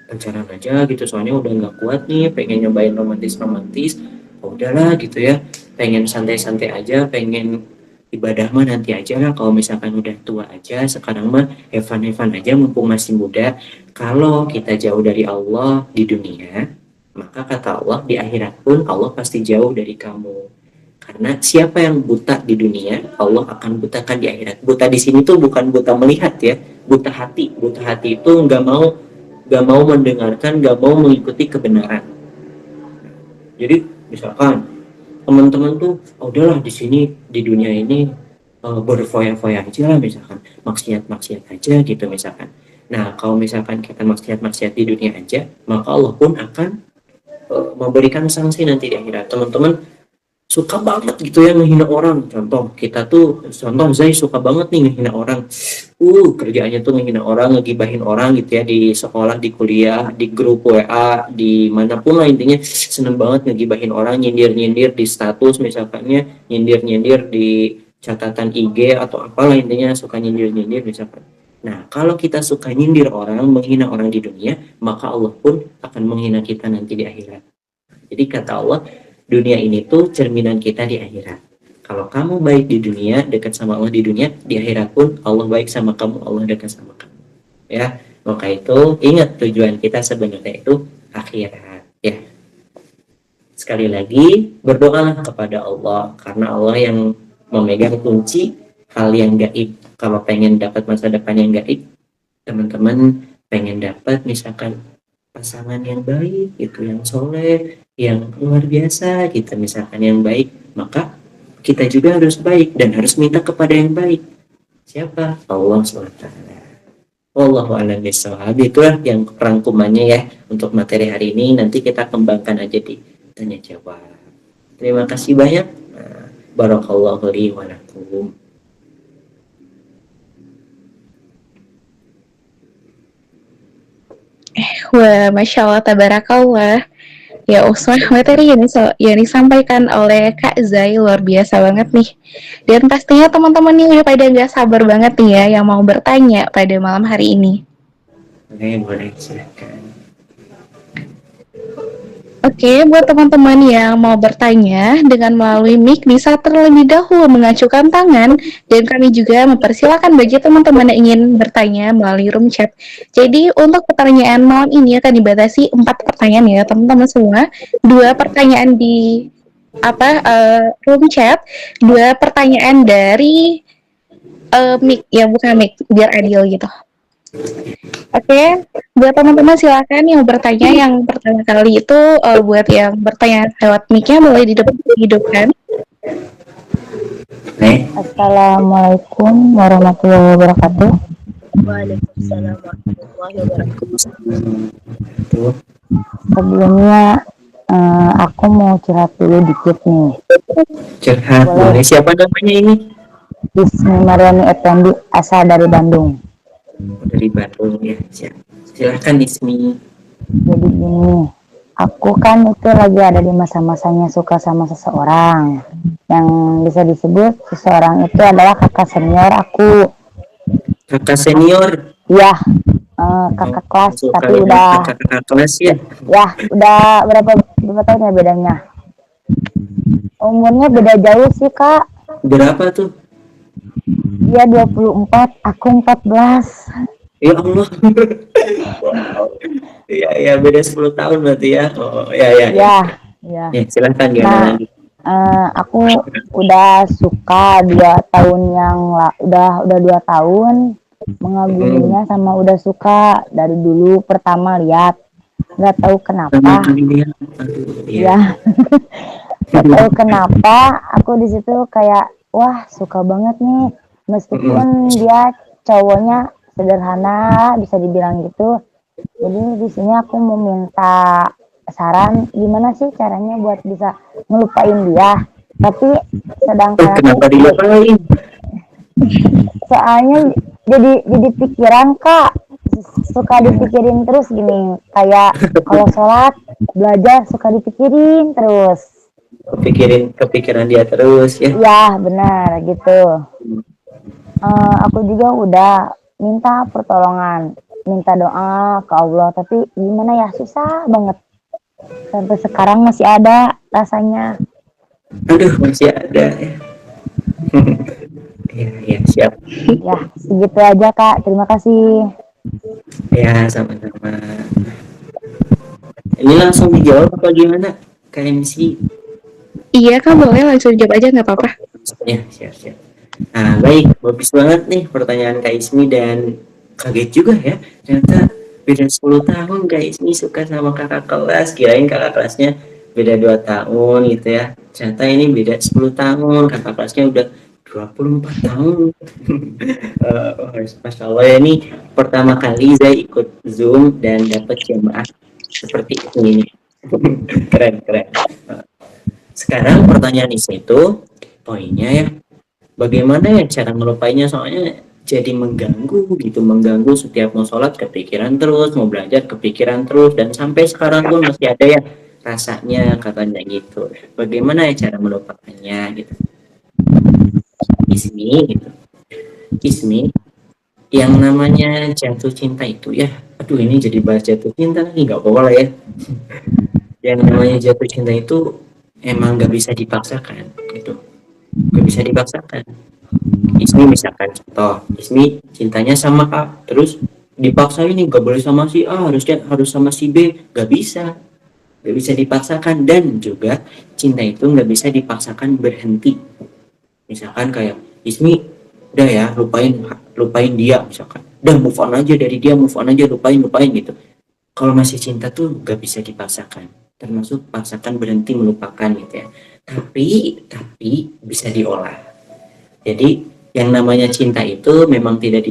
pacaran aja gitu, soalnya udah nggak kuat nih, pengen nyobain romantis-romantis, udahlah gitu ya, pengen santai-santai aja, pengen ibadah mah nanti aja lah, kalau misalkan udah tua aja, sekarang mah Evan aja mumpung masih muda. Kalau kita jauh dari Allah di dunia, maka kata Allah di akhirat pun Allah pasti jauh dari kamu. Karena siapa yang buta di dunia, Allah akan butakan di akhirat. Buta di sini tuh bukan buta melihat ya, buta hati. Buta hati itu nggak mau mendengarkan, nggak mau mengikuti kebenaran. Jadi misalkan teman-teman tuh udahlah di sini di dunia ini berfoya-foya aja lah, misalkan maksiat-maksiat aja gitu misalkan. Nah, kalau misalkan kita maksiat-maksiat di dunia aja, maka Allah pun akan memberikan sanksi nanti di akhirat. Teman-teman suka banget gitu ya ngehina orang, contoh Zai suka banget nih ngehina orang, kerjaannya tuh ngehina orang, ngegibahin orang gitu ya, di sekolah, di kuliah, di grup WA, di manapun lah, intinya seneng banget ngegibahin orang, nyindir-nyindir di status misalkannya, nyindir-nyindir di catatan IG atau apalah, intinya suka nyindir-nyindir misalkan. Nah, kalau kita suka nyindir orang, menghina orang di dunia, maka Allah pun akan menghina kita nanti di akhirat. Jadi kata Allah, dunia ini tuh cerminan kita di akhirat. Kalau kamu baik di dunia, dekat sama Allah di dunia, di akhirat pun Allah baik sama kamu, Allah dekat sama kamu. Ya, maka itu ingat tujuan kita sebenarnya itu akhirat. Ya, sekali lagi berdoalah kepada Allah, karena Allah yang memegang kunci hal yang gaib. Kalau pengen dapat masa depan yang gaib, teman-teman pengen dapat misalkan pasangan yang baik, itu yang soleh, yang luar biasa, kita misalkan yang baik, maka kita juga harus baik dan harus minta kepada yang baik. Siapa? Allah SWT. Wallahu a'lam bishawab. Itulah yang rangkumannya ya untuk materi hari ini. Nanti kita kembangkan aja di tanya jawab. Terima kasih banyak. Barakallahu li wa lakum. Wah, Masya Allah, tabarakallah. Ya Usmah, materi yang disampaikan oleh Kak Zai luar biasa banget nih. Dan pastinya teman-teman nih udah pada gak sabar banget nih ya yang mau bertanya pada malam hari ini. Boleh, silakan. Oke, buat teman-teman yang mau bertanya dengan melalui mic bisa terlebih dahulu mengacukan tangan, dan kami juga mempersilahkan bagi teman-teman yang ingin bertanya melalui room chat. Jadi untuk pertanyaan malam ini akan dibatasi 4 pertanyaan ya teman-teman semua. 2 pertanyaan di room chat, 2 pertanyaan dari mic ya, bukan mic, biar adil gitu. Oke, buat teman-teman silakan yang bertanya yang pertama kali itu buat yang bertanya lewat mic-nya boleh dihidupkan. Nih, Assalamualaikum warahmatullahi wabarakatuh. Waalaikumsalam warahmatullahi wabarakatuh. tuh Sebelumnya aku mau curhat dulu dikit nih. curhat boleh. Siapa namanya ini? Ismi Mariani Effendi, asal dari Bandung. Dari Bandung ya. Silahkan Ismi. Jadi gini, aku kan itu lagi ada di masa-masanya suka sama seseorang. Yang bisa disebut seseorang itu adalah kakak senior aku. Kakak senior. Ya, kakak kelas, Suka tapi udah, kakak kelas ya. ya udah berapa tahun ya bedanya? Umurnya beda jauh sih kak. Berapa tuh? Dia 24, aku 14. Ya Allah. Wow. Iya, ya beda 10 tahun berarti ya. Oh, ya. Ya. Ya, silahkan gimana Nah, lagi? aku udah suka 2 tahun udah 2 tahun mengaguminya sama udah suka dari dulu pertama lihat, nggak tahu kenapa. Aduh, Ya, nggak tahu kenapa aku di situ kayak wah suka banget nih meskipun dia cowoknya sederhana bisa dibilang gitu. Jadi di sini aku mau minta saran gimana sih caranya buat bisa ngelupain dia. Tapi sedangkan kenapa dilupain? soalnya jadi pikiran kak, suka dipikirin terus gini, kayak kalau sholat belajar suka dipikirin terus. Kepikiran dia terus ya. Ya benar gitu. Aku juga udah minta pertolongan, minta doa ke Allah, tapi gimana ya susah banget. Sampai sekarang masih ada rasanya. Aduh, masih ada ya. Ya, siap. Ya segitu aja kak, terima kasih. Ya, sama-sama. Ini langsung dijawab apa gimana? KMC. Iya Kak, boleh langsung jawab aja nggak apa-apa. Ya, siap. Nah, baik. Bagus banget nih pertanyaan Kak Ismi dan kaget juga ya. Ternyata beda 10 tahun Kak Ismi suka sama kakak kelas. Kirain kakak kelasnya beda 2 tahun gitu ya. Ternyata ini beda 10 tahun. Kakak kelasnya udah 24 tahun. Masya Allah ya, ini pertama kali saya ikut Zoom dan dapat jamaah seperti ini. Keren. Sekarang pertanyaan itu poinnya ya, bagaimana ya cara ngelupainya, soalnya jadi mengganggu setiap mau sholat kepikiran terus, mau belajar kepikiran terus, dan sampai sekarang pun masih ada ya rasanya katanya gitu. Bagaimana ya cara melupakannya gitu? Ismi, yang namanya jatuh cinta itu ya, aduh ini jadi bahas jatuh cinta lagi, nggak apa-apa lah ya. Yang namanya jatuh cinta itu emang nggak bisa dipaksakan gitu, nggak bisa dipaksakan. Ismi misalkan contoh, Ismi cintanya sama A, terus dipaksa ini nggak boleh sama si A, harus sama si B, nggak bisa dipaksakan. Dan juga cinta itu nggak bisa dipaksakan berhenti. Misalkan kayak Ismi udah ya lupain dia, misalkan udah move on aja dari dia, lupain gitu. Kalau masih cinta tuh nggak bisa dipaksakan, termasuk paksakan berhenti melupakan gitu ya. Tapi bisa diolah. Jadi yang namanya cinta itu memang tidak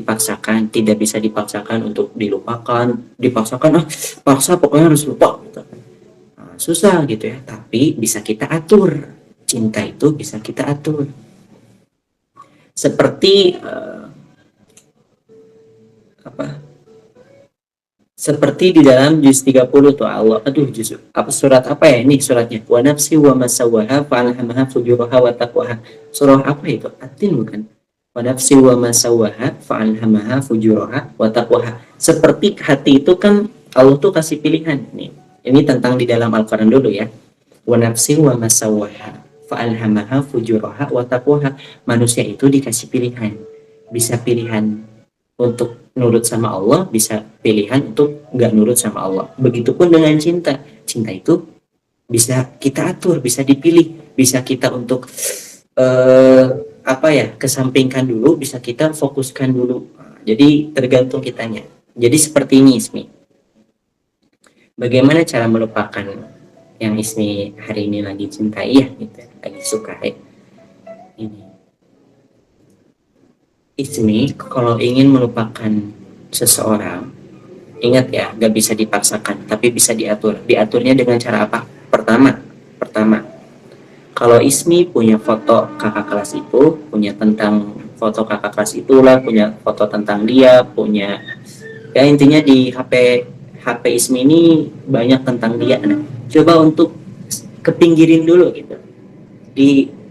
bisa dipaksakan untuk dilupakan, paksa pokoknya harus lupa gitu. Nah, susah gitu ya, tapi bisa kita atur. Cinta itu bisa kita atur. Seperti seperti di dalam juz 30 tuh Allah, surat apa ya ini suratnya? Wa nafsi wa masawaha fa'alhamaha fujuraha wa taqwaha. Surah apa itu? Atin bukan? Wa nafsi wa masawaha fa'alhamaha fujuraha wa taqwaha. Seperti hati itu kan Allah tuh kasih pilihan nih. Ini tentang di dalam Al-Qur'an dulu ya. Wa nafsi wa masawaha fa'alhamaha fujuraha wa taqwaha. Manusia itu dikasih pilihan. Bisa pilihan untuk nurut sama Allah, bisa pilihan untuk nggak nurut sama Allah. Begitupun dengan cinta. Cinta itu bisa kita atur, bisa dipilih, bisa kita untuk kesampingkan dulu, bisa kita fokuskan dulu. Jadi tergantung kitanya. Jadi seperti ini Ismi. Bagaimana cara melupakan yang Ismi hari ini lagi cintai ya, gitu, lagi suka ya. Ini. Ismi kalau ingin melupakan seseorang, ingat ya, gak bisa dipaksakan, tapi bisa diatur. Diaturnya dengan cara apa? Pertama, kalau Ismi punya foto kakak kelas itu, punya tentang foto kakak kelas itulah, punya foto tentang dia, punya ya intinya di HP Ismi ini banyak tentang dia. Nah, coba untuk kepinggirin dulu gitu.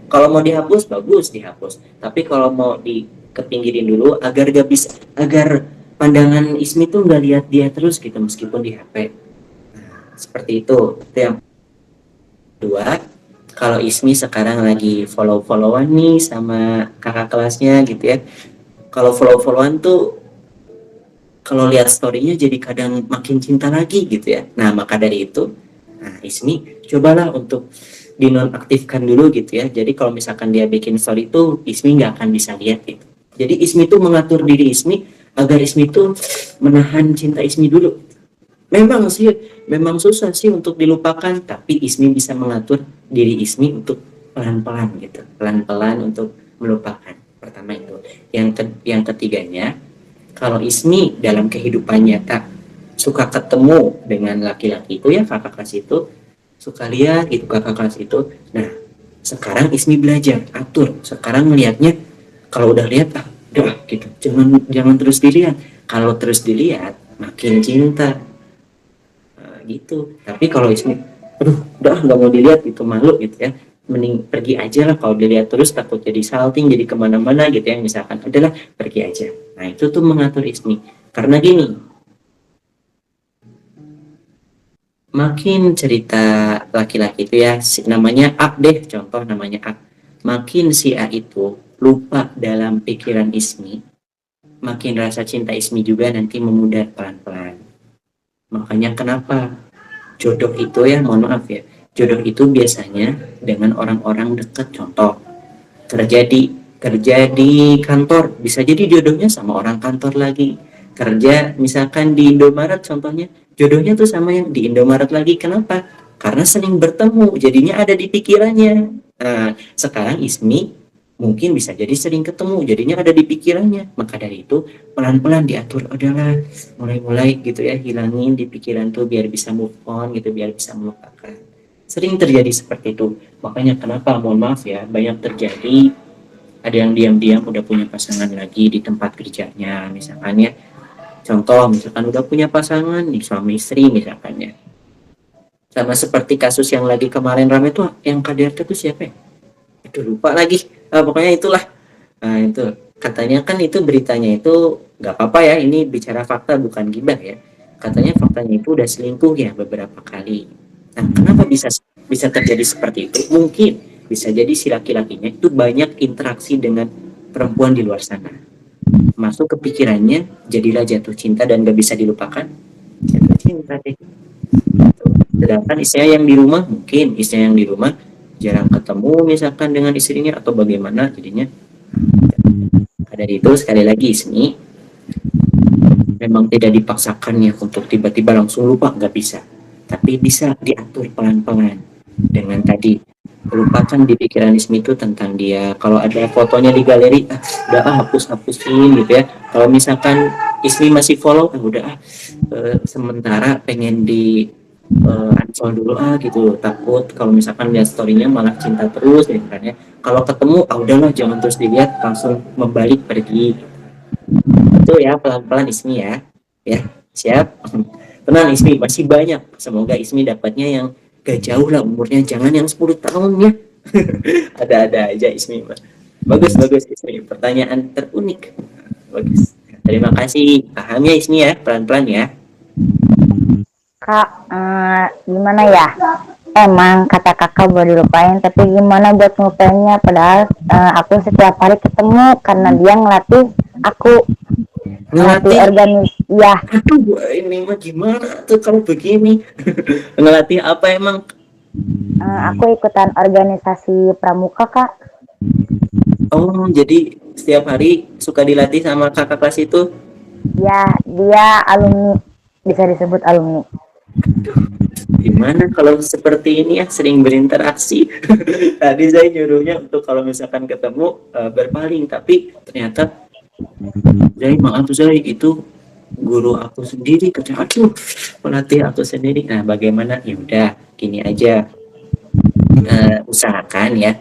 Kalau mau dihapus bagus dihapus, tapi kalau mau kepinggirin dulu agar pandangan Ismi tuh nggak lihat dia terus gitu meskipun di HP. Nah, seperti itu. Itu yang kedua. Kalau Ismi sekarang lagi follow-followan nih sama kakak kelasnya gitu ya. Kalau follow-followan tuh kalau lihat story-nya jadi kadang makin cinta lagi gitu ya. Nah, maka dari itu, Ismi cobalah untuk dinonaktifkan dulu gitu ya. Jadi kalau misalkan dia bikin story itu, Ismi nggak akan bisa lihat gitu. Jadi Ismi tuh mengatur diri Ismi agar Ismi tuh menahan cinta Ismi dulu. Memang susah sih untuk dilupakan, tapi Ismi bisa mengatur diri Ismi untuk pelan-pelan gitu. Pelan-pelan untuk melupakan. Pertama itu. Yang ketiganya, kalau Ismi dalam kehidupan nyata suka ketemu dengan laki-laki itu ya, kakak kelas itu, suka lihat gitu kakak kelas itu. Nah, sekarang Ismi belajar atur. Sekarang melihatnya kalau udah lihat udah gitu. Jangan terus dilihat. Kalau terus dilihat makin cinta. Gitu. Tapi kalau Ismi udah nggak mau dilihat gitu, malu gitu ya, mending pergi aja lah. Kalau dilihat terus takut jadi salting, jadi kemana-mana gitu ya, misalkan adalah pergi aja. Nah itu tuh mengatur Ismi. Karena gini, makin cerita laki-laki itu ya, namanya A deh, contoh namanya A. Makin si A itu lupa dalam pikiran Ismi, makin rasa cinta Ismi juga nanti memudar pelan-pelan. Makanya kenapa jodoh itu ya, mohon maaf ya, jodoh itu biasanya dengan orang-orang dekat. Contoh, kerja di kantor, bisa jadi jodohnya sama orang kantor lagi. Kerja misalkan di Indomaret contohnya, jodohnya tuh sama yang di Indomaret lagi. Kenapa? Karena sering bertemu, jadinya ada di pikirannya. Nah, sekarang Ismi mungkin bisa jadi sering ketemu, jadinya ada di pikirannya. Maka dari itu pelan-pelan diatur, adalah mulai-mulai gitu ya, hilangin di pikiran tuh biar bisa move on gitu, biar bisa melupakan. Sering terjadi seperti itu. Makanya kenapa, mohon maaf ya, banyak terjadi ada yang diam-diam udah punya pasangan lagi di tempat kerjanya misalkan ya. Contoh misalkan udah punya pasangan nih, suami istri misalkan ya. Sama seperti kasus yang lagi kemarin rame tuh, yang KDRT tuh siapa ya? Aduh lupa lagi. Pokoknya itulah. Nah itu katanya kan itu beritanya itu nggak apa-apa ya, ini bicara fakta bukan gibah ya. Katanya faktanya itu udah selingkuh ya beberapa kali. Nah kenapa bisa terjadi seperti itu? Mungkin bisa jadi si laki-lakinya itu banyak interaksi dengan perempuan di luar sana. Masuk ke pikirannya, jadilah jatuh cinta dan gak bisa dilupakan. Jatuh cinta deh. Sedangkan istrinya yang di rumah, mungkin istrinya yang di rumah jarang ketemu misalkan dengan istrinya atau bagaimana jadinya. Dari itu sekali lagi Ismi memang tidak dipaksakan ya untuk tiba-tiba langsung lupa, nggak bisa, tapi bisa diatur pelan-pelan dengan tadi lupakan di pikiran Ismi itu tentang dia. Kalau ada fotonya di galeri udah hapus-hapusin gitu ya. Kalau misalkan Ismi masih follow udah sementara pengen di uninstall dulu gitu, takut kalau misalkan lihat storynya malah cinta terus gitu kan ya. Kalau ketemu udahlah jangan terus dilihat, langsung membalik pergi. Itu ya pelan-pelan Ismi ya siap. Tenang Ismi, masih banyak, semoga Ismi dapatnya yang gak jauh lah umurnya, jangan yang 10 tahun ya. Ada aja Ismi. Bagus Ismi, pertanyaan terunik. Bagus, terima kasih, paham ya Ismi ya, pelan-pelan ya. Kak, gimana ya? Emang kata kakak buat dilupain, tapi gimana buat ngelupainnya? Padahal aku setiap hari ketemu karena dia ngelatih aku. Ngelatih organis, ya. Aduh, ini mah gimana tuh kalau begini? Ngelatih apa emang? Aku ikutan organisasi pramuka, Kak. Oh, jadi setiap hari suka dilatih sama kakak kelas itu? Ya, dia alumni, bisa disebut alumni. Gimana kalau seperti ini ya, sering berinteraksi. Tadi saya nyuruhnya untuk kalau misalkan ketemu berpaling, tapi ternyata Zai, maaf Zai, itu guru aku sendiri, kata aduh, pelatih aku sendiri. Nah, bagaimana? Ya udah, gini aja, usahakan ya,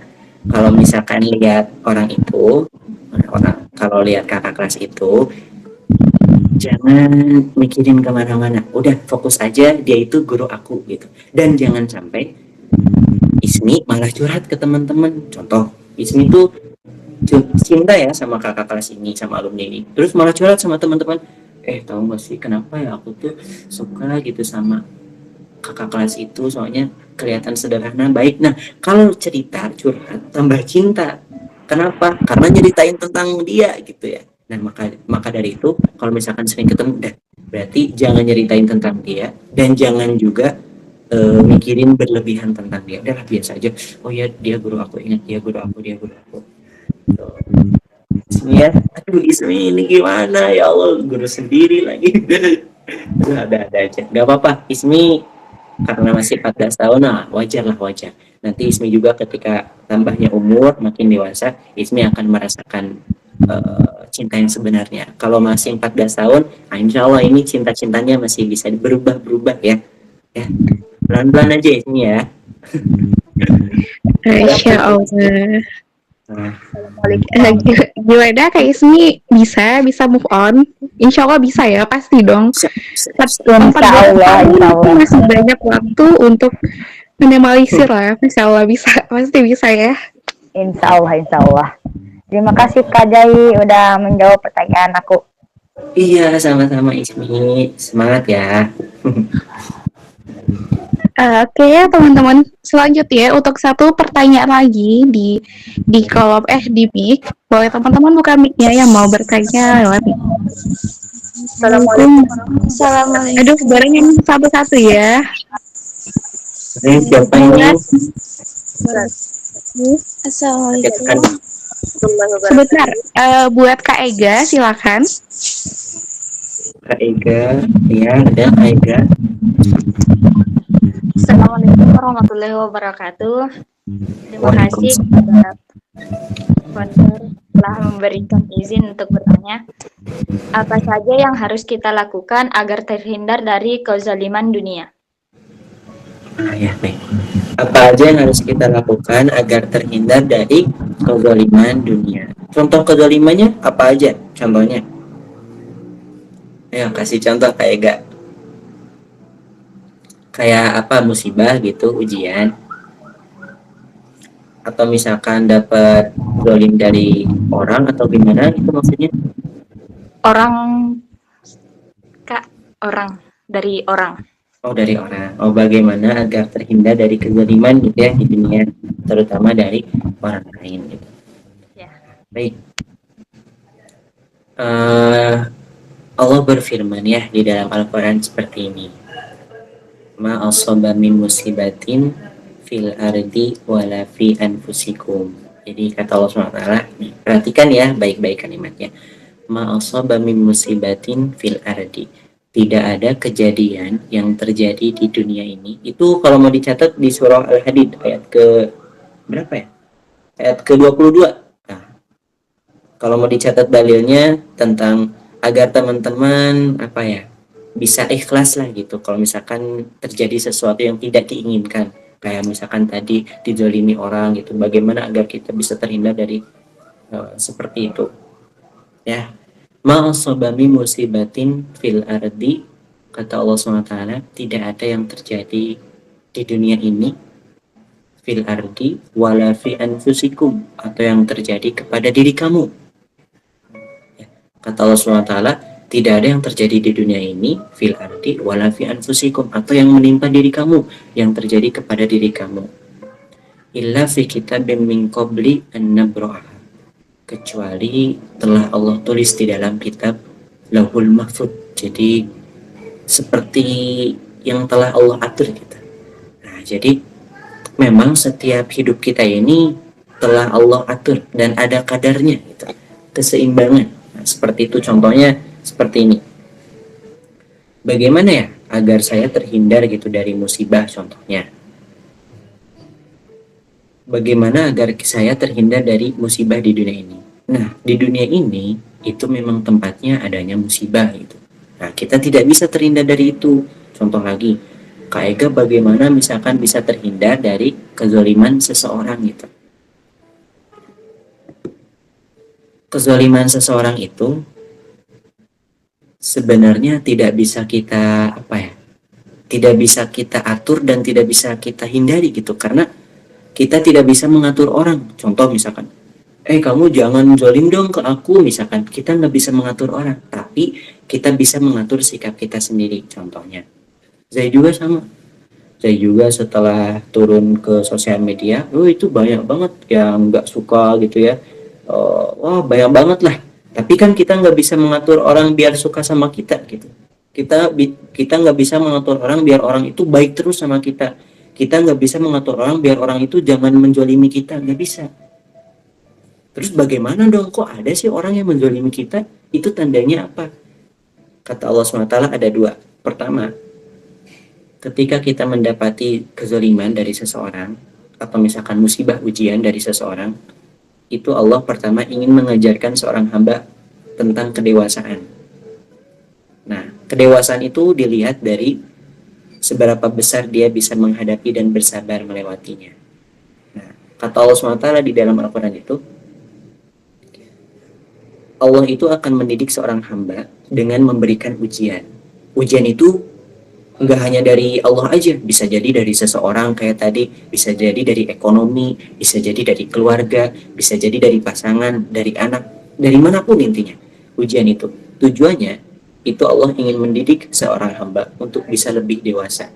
kalau misalkan lihat orang itu, kalau lihat kakak kelas itu, jangan mikirin kemana-mana, udah fokus aja dia itu guru aku gitu. Dan jangan sampai Ismi malah curhat ke teman-teman. Contoh, Ismi tuh cinta ya sama kakak kelas ini, sama alumni ini, terus malah curhat sama teman-teman, tahu gak sih kenapa ya aku tuh suka gitu sama kakak kelas itu, soalnya kelihatan sederhana, baik. Nah, kalau cerita curhat tambah cinta. Kenapa? Karena nyeritain tentang dia gitu ya. Nah, maka dari itu kalau misalkan sering ketemu, dah berarti jangan nyeritain tentang dia, dan jangan juga mikirin berlebihan tentang dia. Udah biasa aja. Oh ya, dia guru aku, ingat dia guru aku, dia guru aku. So, Ismi ya, aduh Ismi ini gimana ya Allah, guru sendiri lagi. Ada aja, nggak apa-apa Ismi, karena masih 14 tahun, nah wajar lah, wajar. Nanti Ismi juga ketika tambahnya umur makin dewasa, Ismi akan merasakan cinta yang sebenarnya. Kalau masih 14 tahun, nah insya Allah ini cinta-cintanya masih bisa berubah-berubah ya. Ya, pelan-pelan aja Ismi ya. Masya Allah. Nah, Gimana Kak Ismi bisa move on? Insya Allah bisa ya, pasti dong. Insya Allah, insya Allah. Masih banyak waktu untuk minimalisir lah. Insya Allah bisa, pasti bisa ya. Insya Allah, insya Allah. Terima kasih Kak Jai udah menjawab pertanyaan aku. Iya, sama-sama Ismi, semangat ya. Oke ya teman-teman, selanjutnya untuk satu pertanyaan lagi di kolom di mic, boleh teman-teman buka mic-nya yang mau bertanya lewat mic. Assalamualaikum. Aduh, bareng yang satu-satu ya. Siapa ini? Assalamualaikum. Sebentar, buat Kak Ega silakan. Kak Ega, ya ada Kak Ega. Assalamualaikum warahmatullahi wabarakatuh. Terima kasih kepada sponsor telah memberikan izin untuk bertanya. Apa saja yang harus kita lakukan agar terhindar dari kezaliman dunia? Ya, baik. Apa aja yang harus kita lakukan agar terhindar dari kezaliman dunia? Contoh kezalimannya apa aja? Contohnya? Ayo kasih contoh Kak Ega. Kayak apa, musibah gitu, ujian, atau misalkan dapat zalim dari orang, atau gimana gitu maksudnya? Orang dari orang. Oh, dari orang. Oh, bagaimana agar terhindar dari kezaliman gitu ya di dunia, terutama dari orang lain gitu. Ya. Baik. Allah berfirman ya di dalam Al-Quran seperti ini. Ma asaba min musibatin fil ardi wala fi anfusikum. Jadi kata Allah SWT, perhatikan ya baik-baik kalimatnya. Ma asaba min musibatin fil ardi. Tidak ada kejadian yang terjadi di dunia ini. Itu kalau mau dicatat di surah Al-Hadid ayat ke berapa ya? Ayat ke-22. Nah, kalau mau dicatat dalilnya tentang agar teman-teman apa ya, bisa ikhlas lah gitu kalau misalkan terjadi sesuatu yang tidak diinginkan, kayak misalkan tadi dizalimi orang gitu, bagaimana agar kita bisa terhindar dari seperti itu ya. Ma'asobami musibatin fil ardi, kata Allah SWT, tidak ada yang terjadi di dunia ini fil ardi wala fi anfusikum, atau yang terjadi kepada diri kamu ya. Kata Allah SWT, tidak ada yang terjadi di dunia ini fil ardi wala fi anfusikum, atau yang menimpa diri kamu, yang terjadi kepada diri kamu, illa fi kitabim min qabli an nabra'ah, kecuali telah Allah tulis di dalam kitab Lauhul Mahfud. Jadi seperti yang telah Allah atur kita. Nah, jadi memang setiap hidup kita ini telah Allah atur dan ada kadarnya gitu, keseimbangan. Nah, seperti itu contohnya seperti ini. Bagaimana ya agar saya terhindar gitu dari musibah contohnya? Bagaimana agar saya terhindar dari musibah di dunia ini? Nah, di dunia ini itu memang tempatnya adanya musibah gitu. Nah, kita tidak bisa terhindar dari itu. Contoh lagi, Kak Ega bagaimana misalkan bisa terhindar dari kezaliman seseorang gitu. Kezaliman seseorang itu sebenarnya tidak bisa kita tidak bisa kita atur dan tidak bisa kita hindari gitu, karena kita tidak bisa mengatur orang. Contoh misalkan, kamu jangan zalim dong ke aku, misalkan kita nggak bisa mengatur orang, tapi kita bisa mengatur sikap kita sendiri. Contohnya saya juga sama, saya juga setelah turun ke sosial media, itu banyak banget yang nggak suka gitu ya. Wah banyak banget lah, tapi kan kita nggak bisa mengatur orang biar suka sama kita gitu. Kita nggak bisa mengatur orang biar orang itu baik terus sama kita. Kita nggak bisa mengatur orang biar orang itu jangan menjolimi kita, nggak bisa. Terus bagaimana dong, kok ada sih orang yang menjolimi kita? Itu tandanya apa? Kata Allah SWT ada dua. Pertama, ketika kita mendapati kezaliman dari seseorang, atau misalkan musibah ujian dari seseorang, itu Allah pertama ingin mengajarkan seorang hamba tentang kedewasaan. Nah, kedewasaan itu dilihat dari seberapa besar dia bisa menghadapi dan bersabar melewatinya. Nah, kata Allah SWT di dalam Al-Quran itu, Allah itu akan mendidik seorang hamba dengan memberikan ujian. Ujian itu nggak hanya dari Allah aja, bisa jadi dari seseorang kayak tadi, bisa jadi dari ekonomi, bisa jadi dari keluarga, bisa jadi dari pasangan, dari anak, dari manapun intinya. Ujian itu tujuannya itu Allah ingin mendidik seorang hamba untuk bisa lebih dewasa,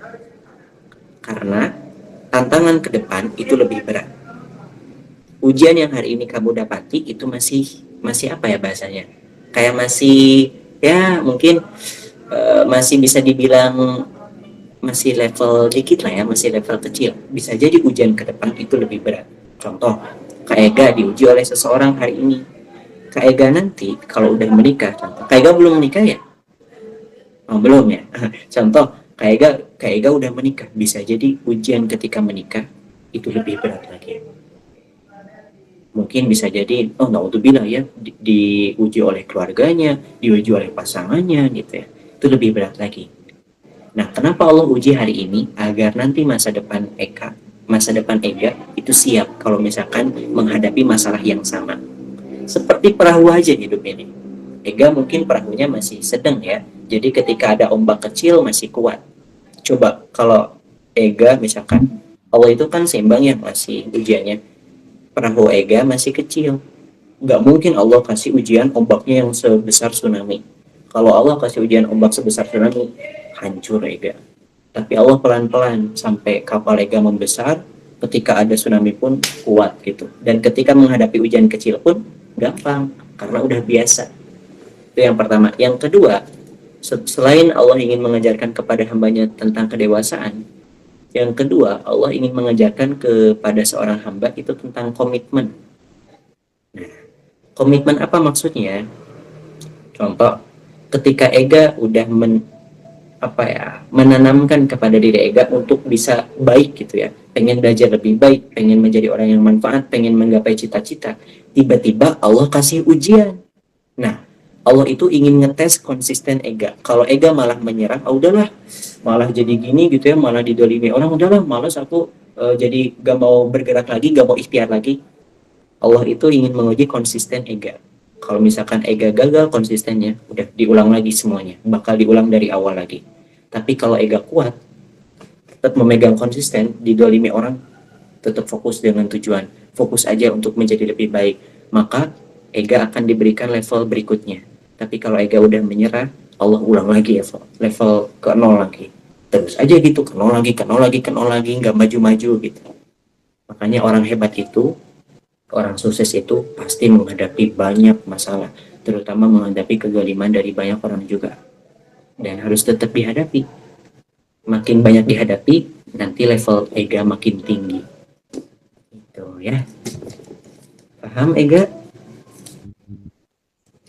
karena tantangan ke depan itu lebih berat. Ujian yang hari ini kamu dapati itu masih apa ya bahasanya, kayak masih ya mungkin masih bisa dibilang masih level dikit lah ya, masih level kecil. Bisa jadi ujian ke depan itu lebih berat. Contoh, Kak Ega diuji oleh seseorang hari ini. Kak Ega nanti kalau udah menikah, contoh, Kak Ega belum menikah ya? Oh, belum ya. Contoh, Kak Ega udah menikah, bisa jadi ujian ketika menikah itu lebih berat lagi. Mungkin bisa jadi, naudzubillah ya, diuji oleh keluarganya, diuji oleh pasangannya gitu ya. Itu lebih berat lagi. Nah, kenapa Allah uji hari ini? Agar nanti masa depan Ega itu siap kalau misalkan menghadapi masalah yang sama. Seperti perahu aja hidup ini. Ega mungkin perahunya masih sedang ya. Jadi ketika ada ombak kecil masih kuat. Coba kalau Ega misalkan, Allah itu kan seimbang ya masih ujiannya. Perahu Ega masih kecil. Nggak mungkin Allah kasih ujian ombaknya yang sebesar tsunami. Kalau Allah kasih ujian ombak sebesar tsunami, hancur Ega. Tapi Allah pelan-pelan sampai kapal Ega membesar, ketika ada tsunami pun kuat gitu. Dan ketika menghadapi ujian kecil pun gampang, karena udah biasa. Itu yang pertama. Yang kedua, selain Allah ingin mengajarkan kepada hambanya tentang kedewasaan, yang kedua Allah ingin mengajarkan kepada seorang hamba itu tentang komitmen. Nah, komitmen apa maksudnya? Contoh, ketika Ega udah menanamkan kepada diri Ega untuk bisa baik gitu ya, pengen belajar lebih baik, pengen menjadi orang yang manfaat, pengen menggapai cita-cita, tiba-tiba Allah kasih ujian. Nah, Allah itu ingin ngetes konsisten Ega. Kalau Ega malah menyerah, udahlah, malah jadi gini gitu ya, malah didolimi orang, udahlah, malas aku, jadi gak mau bergerak lagi, gak mau ikhtiar lagi. Allah itu ingin menguji konsisten Ega. Kalau misalkan Ega gagal konsistennya, udah diulang lagi semuanya, bakal diulang dari awal lagi. Tapi kalau Ega kuat, tetap memegang konsisten, didolimi orang, tetap fokus dengan tujuan, fokus aja untuk menjadi lebih baik, maka Ega akan diberikan level berikutnya. Tapi kalau Ega udah menyerah, Allah ulang lagi level ke 0 lagi. Terus aja gitu, ke 0 lagi, nggak maju-maju gitu. Makanya orang hebat itu, orang sukses itu pasti menghadapi banyak masalah, terutama menghadapi kezaliman dari banyak orang juga. Dan harus tetap dihadapi. Makin banyak dihadapi, nanti level Ega makin tinggi. Itu ya. Paham Ega?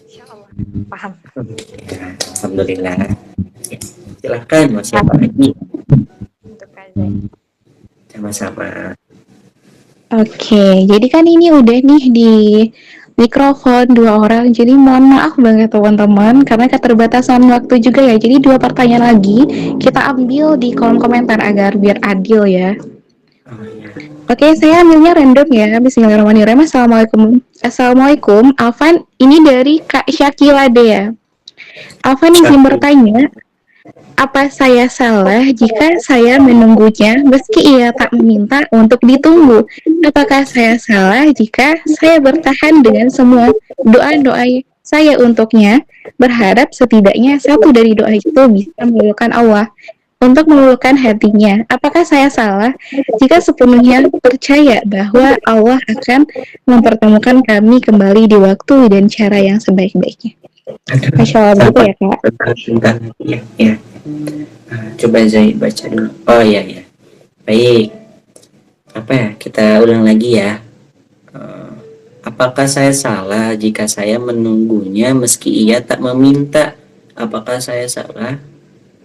Insya Allah. paham. Ya, alhamdulillah. Ya, silahkan mau siapa lagi? Untuk Kazai. Sama-sama. Oke, jadi kan ini udah nih di mikrofon 2 orang, jadi mohon maaf banget teman-teman karena keterbatasan waktu juga ya. Jadi 2 pertanyaan lagi kita ambil di kolom komentar agar biar adil ya. Oh ya. Oke, saya ambilnya random ya. Bismillahirrahmanirrahim. Assalamualaikum. Alvan, ini dari Kak Syakila Dea. Alvan izin bertanya, apa saya salah jika saya menunggunya meski ia tak meminta untuk ditunggu? Apakah saya salah jika saya bertahan dengan semua doa-doa saya untuknya, berharap setidaknya satu dari doa itu bisa meluluhkan Allah untuk meluluhkan hatinya? Apakah saya salah jika sepenuhnya percaya bahwa Allah akan mempertemukan kami kembali di waktu dan cara yang sebaik-baiknya? Masya Allah gitu ya, Kak. Tentang ya, ya. Coba Zai baca dulu. Oh ya ya. Baik. Apa ya? Kita ulang lagi ya. Apakah saya salah jika saya menunggunya meski ia tak meminta? Apakah saya salah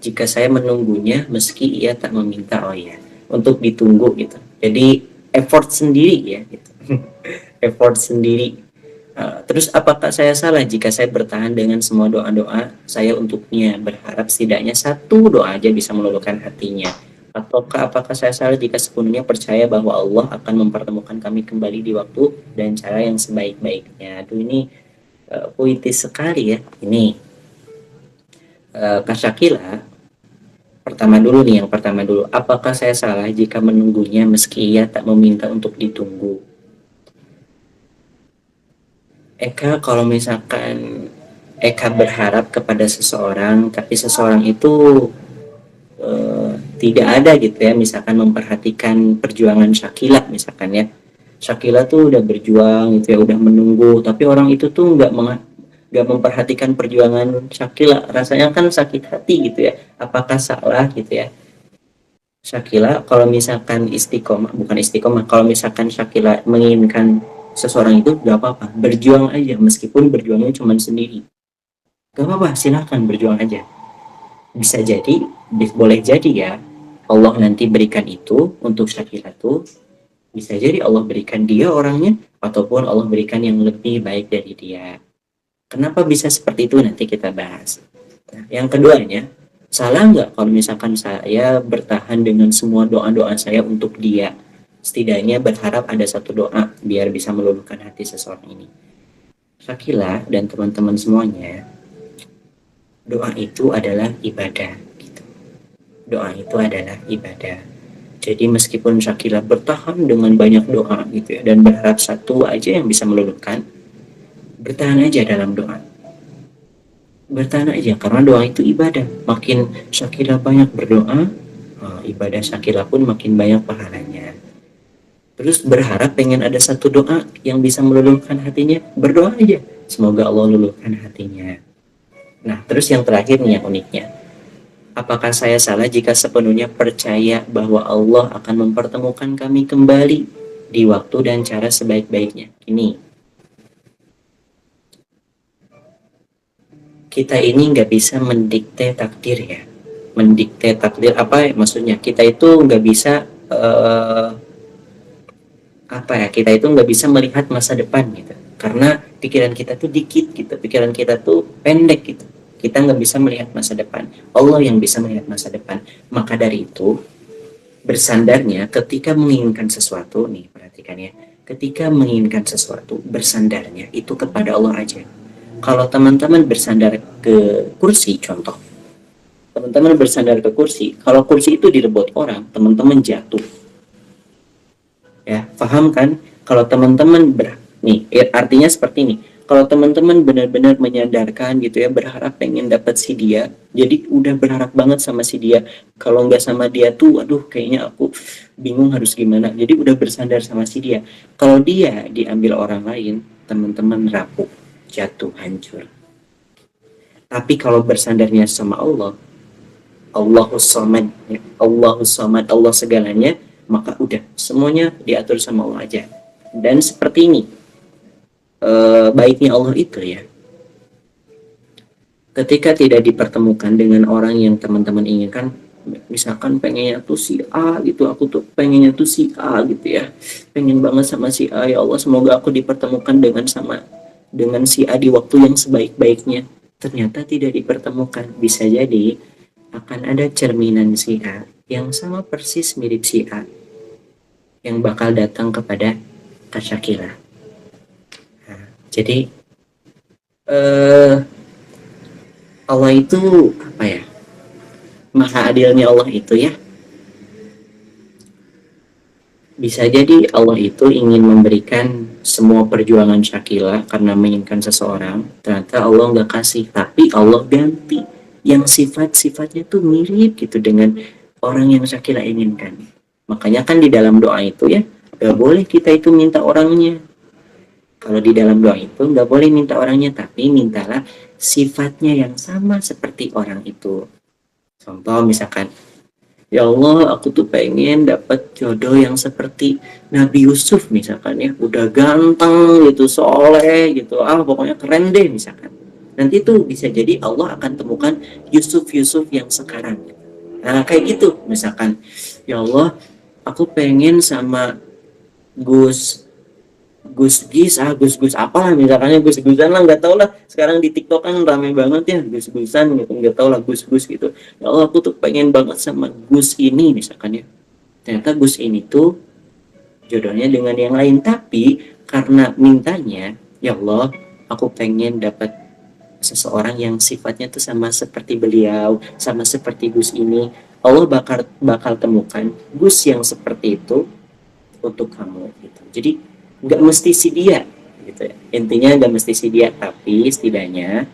jika saya menunggunya meski ia tak meminta? Oh ya, untuk ditunggu gitu. Jadi effort sendiri ya gitu. Effort sendiri. Terus apakah saya salah jika saya bertahan dengan semua doa-doa saya untuknya, berharap setidaknya satu doa aja bisa meluluhkan hatinya? Ataukah apakah saya salah jika sepenuhnya percaya bahwa Allah akan mempertemukan kami kembali di waktu dan cara yang sebaik-baiknya? Aduh, ini puitis sekali ya. Ini Kak Syakila, yang pertama dulu. Apakah saya salah jika menunggunya meski ia tak meminta untuk ditunggu? Eka, kalau misalkan Eka berharap kepada seseorang, tapi seseorang itu tidak ada gitu ya, misalkan memperhatikan perjuangan Syakila misalkan ya. Syakila tuh udah berjuang gitu ya, udah menunggu, tapi orang itu tuh nggak memperhatikan perjuangan Syakila, rasanya kan sakit hati gitu ya. Apakah salah gitu ya Syakila kalau misalkan bukan istiqomah, kalau misalkan Syakila menginginkan seseorang itu gak apa-apa, berjuang aja meskipun berjuangnya cuma sendiri, gak apa-apa, silahkan berjuang aja. Bisa jadi, boleh jadi ya Allah nanti berikan itu untuk Syakila tuh, bisa jadi Allah berikan dia orangnya, ataupun Allah berikan yang lebih baik dari dia. Kenapa bisa seperti itu nanti kita bahas. Nah, yang keduanya, salah nggak kalau misalkan saya bertahan dengan semua doa-doa saya untuk dia, setidaknya berharap ada satu doa biar bisa meluluhkan hati seseorang ini? Syakila dan teman-teman semuanya, doa itu adalah ibadah gitu. Doa itu adalah ibadah. Jadi meskipun Syakila bertahan dengan banyak doa gitu ya, dan berharap satu aja yang bisa meluluhkan, bertahan aja dalam doa. Bertahan aja, karena doa itu ibadah. Makin Syakila banyak berdoa, ibadah Syakila pun makin banyak pahalanya. Terus berharap pengen ada satu doa yang bisa meluluhkan hatinya, berdoa aja, semoga Allah luluhkan hatinya. Nah, terus yang terakhir nih yang uniknya, apakah saya salah jika sepenuhnya percaya bahwa Allah akan mempertemukan kami kembali di waktu dan cara sebaik-baiknya? Ini, kita ini nggak bisa mendikte takdir ya. Mendikte takdir apa maksudnya? Kita itu nggak bisa kita itu nggak bisa melihat masa depan gitu, karena pikiran kita tuh dikit gitu, pikiran kita tuh pendek gitu, kita nggak bisa melihat masa depan. Allah yang bisa melihat masa depan. Maka dari itu bersandarnya ketika menginginkan sesuatu nih, perhatikan ya, ketika menginginkan sesuatu bersandarnya itu kepada Allah aja. Kalau teman-teman bersandar ke kursi, contoh teman-teman bersandar ke kursi, kalau kursi itu direbut orang, teman-teman jatuh. Ya, paham kan? Kalau teman-teman artinya seperti ini. Kalau teman-teman benar-benar menyadarkan gitu ya, berharap pengen dapat si dia, jadi udah berharap banget sama si dia. Kalau nggak sama dia tuh, aduh kayaknya aku bingung harus gimana. Jadi udah bersandar sama si dia. Kalau dia diambil orang lain, teman-teman rapuh, jatuh, hancur. Tapi kalau bersandarnya sama Allah, Allahus Samad, Allah segalanya, maka udah semuanya diatur sama Allah aja. Dan seperti ini baiknya Allah itu ya, ketika tidak dipertemukan dengan orang yang teman-teman inginkan, misalkan pengennya tuh si A gitu, aku tuh pengennya tuh si A gitu ya, pengen banget sama si A, ya Allah semoga aku dipertemukan dengan si A di waktu yang sebaik-baiknya. Ternyata tidak dipertemukan, bisa jadi akan ada cerminan si A yang sama persis mirip si A yang bakal datang kepada Kak Syakila. Nah, jadi Allah itu apa ya? Maha adilnya Allah itu ya. Bisa jadi Allah itu ingin memberikan semua perjuangan Syakila karena menginginkan seseorang. Ternyata Allah nggak kasih, tapi Allah ganti yang sifat-sifatnya tuh mirip gitu dengan orang yang Syakila inginkan. Makanya kan di dalam doa itu ya, nggak boleh kita itu minta orangnya. Kalau di dalam doa itu nggak boleh minta orangnya, tapi mintalah sifatnya yang sama seperti orang itu. Contoh misalkan, ya Allah aku tuh pengen dapat jodoh yang seperti Nabi Yusuf misalkan ya, udah ganteng gitu, soleh gitu, pokoknya keren deh misalkan. Nanti tuh bisa jadi Allah akan temukan Yusuf yang sekarang. Nah kayak gitu misalkan, ya Allah aku pengen sama Gus apalah misalkannya, Gus-Gusan lah, nggak tau lah, sekarang di TikTok kan rame banget ya Gus-Gusan gitu, nggak tau lah Gus gitu. Ya Allah aku tuh pengen banget sama Gus ini misalkan ya, ternyata Gus ini tuh jodohnya dengan yang lain, tapi karena mintanya, ya Allah aku pengen dapat seseorang yang sifatnya tuh sama seperti beliau, sama seperti Gus ini, Allah bakal temukan Gus yang seperti itu untuk kamu gitu. Jadi nggak mesti si dia gitu ya. Intinya nggak mesti si dia, tapi setidaknya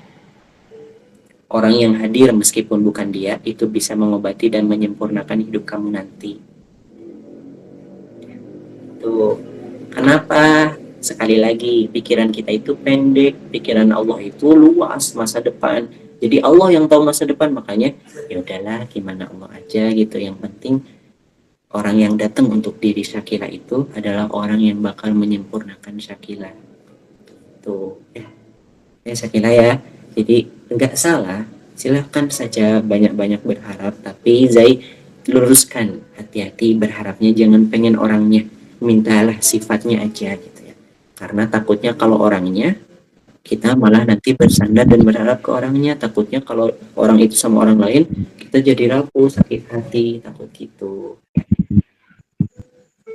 orang yang hadir meskipun bukan dia itu bisa mengobati dan menyempurnakan hidup kamu nanti. Tuh kenapa sekali lagi pikiran kita itu pendek, pikiran Allah itu luas, masa depan. Jadi Allah yang tahu masa depan, makanya ya udahlah gimana Allah aja gitu, yang penting orang yang datang untuk diri Syakila itu adalah orang yang bakal menyempurnakan Syakila. Tuh, ya Syakila ya. Jadi nggak salah, silahkan saja banyak-banyak berharap, tapi Zai luruskan, hati-hati berharapnya, jangan pengen orangnya, mintalah sifatnya aja gitu ya. Karena takutnya kalau orangnya, kita malah nanti bersandar dan berharap ke orangnya, takutnya kalau orang itu sama orang lain, kita jadi rapuh, sakit hati, takut gitu.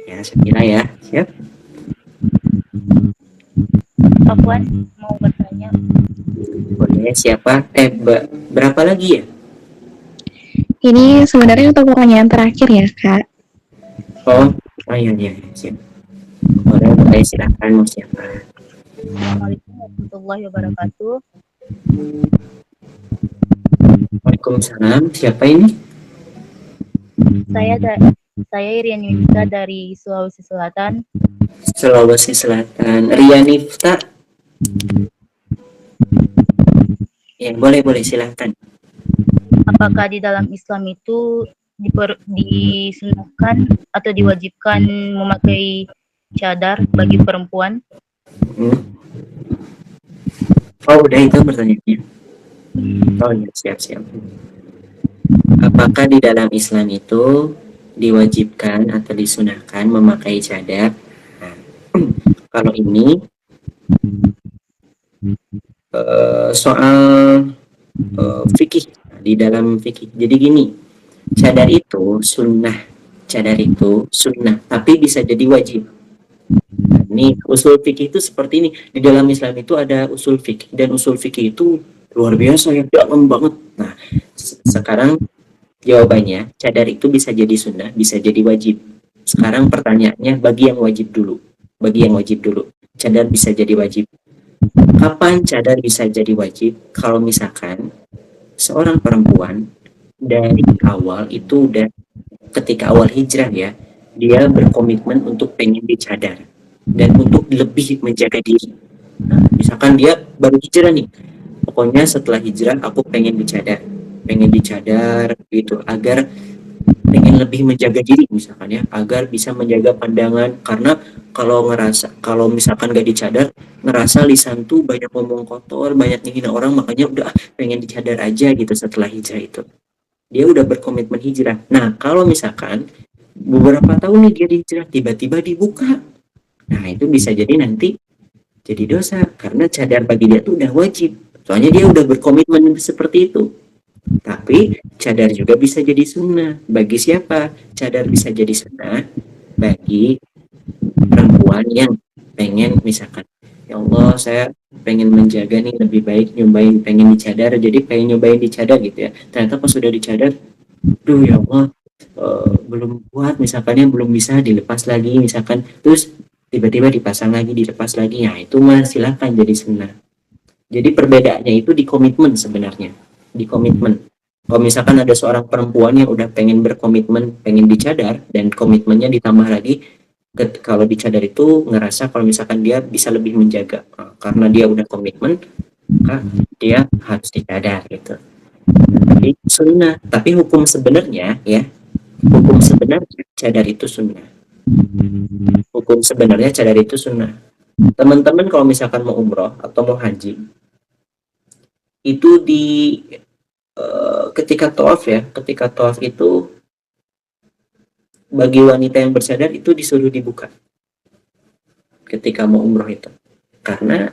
Ya, Syakila ya, siap? Afwan mau bertanya. Boleh, siapa? Berapa lagi ya? Ini sebenarnya untuk pertanyaan terakhir ya, Kak. Oh iya, siap. Boleh, silakan, mau siapa? Assalamualaikum warahmatullahi wabarakatuh. Waalaikumsalam, siapa ini? Saya Irian Yunita dari Sulawesi Selatan. Sulawesi Selatan, Rianifta. Ya, boleh, silakan. Apakah di dalam Islam itu disunahkan atau diwajibkan memakai cadar bagi perempuan? Oh, udah itu pertanyaannya. Oh ya, siap. Apakah di dalam Islam itu diwajibkan atau disunahkan memakai cadar? Nah, kalau ini soal fikih, di dalam fikih. Jadi gini, cadar itu sunnah, tapi bisa jadi wajib. Nah, ini usul fikih itu seperti ini. Di dalam Islam itu ada usul fikih, dan usul fikih itu luar biasa ya, dalam banget. Nah, sekarang jawabannya, cadar itu bisa jadi sunnah, bisa jadi wajib. Sekarang pertanyaannya, bagi yang wajib dulu. Cadar bisa jadi wajib. Kapan cadar bisa jadi wajib? Kalau misalkan seorang perempuan dari awal itu udah, ketika awal hijrah ya, dia berkomitmen untuk pengen dicadar dan untuk lebih menjaga diri. Nah, misalkan dia baru hijrah nih, pokoknya setelah hijrah aku pengen dicadar gitu, agar pengen lebih menjaga diri misalkan ya, agar bisa menjaga pandangan. Karena kalau misalkan gak dicadar, ngerasa lisan tuh banyak ngomong kotor, banyak ngehina orang, makanya udah pengen dicadar aja gitu setelah hijrah itu. Dia udah berkomitmen hijrah. Nah, kalau misalkan beberapa tahun nih dia hijrah, tiba-tiba dibuka. Nah, itu bisa jadi nanti jadi dosa karena cadar bagi dia tuh udah wajib. Soalnya dia udah berkomitmen seperti itu. Tapi cadar juga bisa jadi sunnah. Bagi siapa? Cadar bisa jadi sunnah bagi perempuan yang pengen misalkan, ya Allah saya pengen menjaga nih, lebih baik nyobain pengen dicadar, jadi pengen nyobain dicadar gitu ya. Ternyata pas sudah dicadar, duh ya Allah, belum kuat misalkannya, belum bisa dilepas lagi misalkan, terus tiba-tiba dipasang lagi, dilepas lagi, ya itu mah silahkan jadi sunnah. Jadi perbedaannya itu di komitmen sebenarnya, di komitmen. Kalau misalkan ada seorang perempuan yang udah pengen berkomitmen, pengen dicadar, dan komitmennya ditambah lagi, kalau dicadar itu ngerasa kalau misalkan dia bisa lebih menjaga, karena dia udah komitmen, maka dia harus dicadar gitu. Tapi sunnah, tapi hukum sebenarnya ya, hukum sebenarnya cadar itu sunnah. Hukum sebenarnya cadar itu sunnah. Teman-teman kalau misalkan mau umroh atau mau haji, itu di ketika tawaf ya, ketika tawaf itu bagi wanita yang bercadar itu disuruh dibuka ketika mau umroh itu. Karena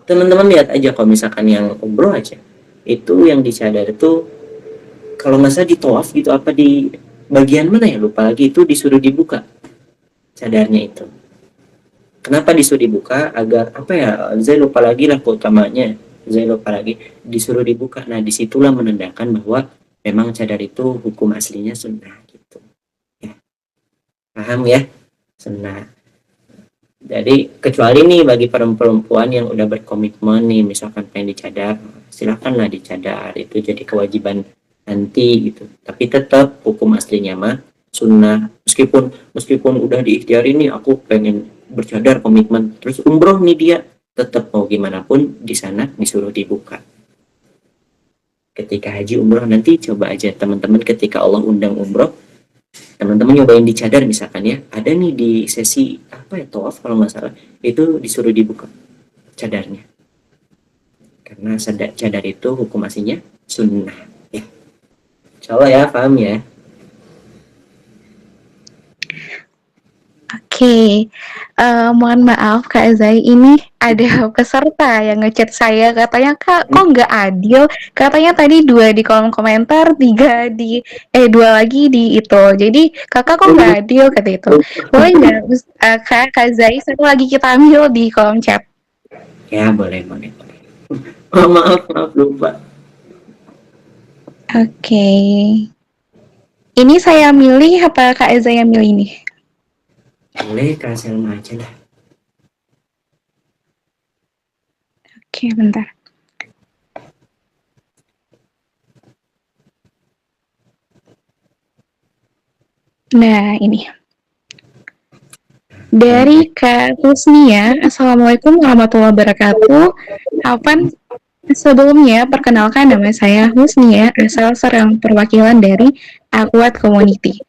teman-teman lihat aja kalau misalkan yang umroh aja, itu yang dicadar itu kalau nggak salah di tawaf gitu, apa di bagian mana ya lupa lagi, itu disuruh dibuka cadarnya itu. Kenapa disuruh dibuka? Agar apa ya, saya lupa lagi lah keutamanya, saya lupa lagi, disuruh dibuka. Nah disitulah menandakan bahwa memang cadar itu hukum aslinya sunnah gitu ya. Paham ya? Sunnah. Jadi kecuali nih bagi perempuan yang udah berkomitmen nih, misalkan pengen dicadar, silakanlah dicadar, itu jadi kewajiban nanti gitu. Tapi tetap hukum aslinya mah sunnah. Meskipun udah diikhtiari nih, aku pengen bercadar komitmen, terus umroh nih dia, tetap mau gimana pun di sana disuruh dibuka. Ketika haji umroh nanti coba aja teman-teman, ketika Allah undang umroh, teman-teman nyobain dicadar misalkan ya, ada nih di sesi apa ya, tawaf kalau nggak salah, itu disuruh dibuka cadarnya, karena cadar itu hukum aslinya sunnah ya. Insyaallah ya, paham ya. Oke, mohon maaf Kak Azai, ini ada peserta yang ngechat saya, katanya Kak kok nggak adil, katanya tadi 2 di kolom komentar, 3 di dua lagi di itu, jadi kakak kok nggak adil kata itu. Boleh nggak Kak Azai, satu lagi kita ambil di kolom chat. Ya boleh. Oh, maaf lupa. Oke, ini saya milih apa Kak Azai yang milih nih? Boleh Kak Selma aja lah. Oke, bentar. Nah, ini. Dari Kak Husnia, Assalamualaikum warahmatullahi wabarakatuh. Afan, sebelumnya perkenalkan nama saya Husnia, asal Serang, perwakilan dari Akwat Community.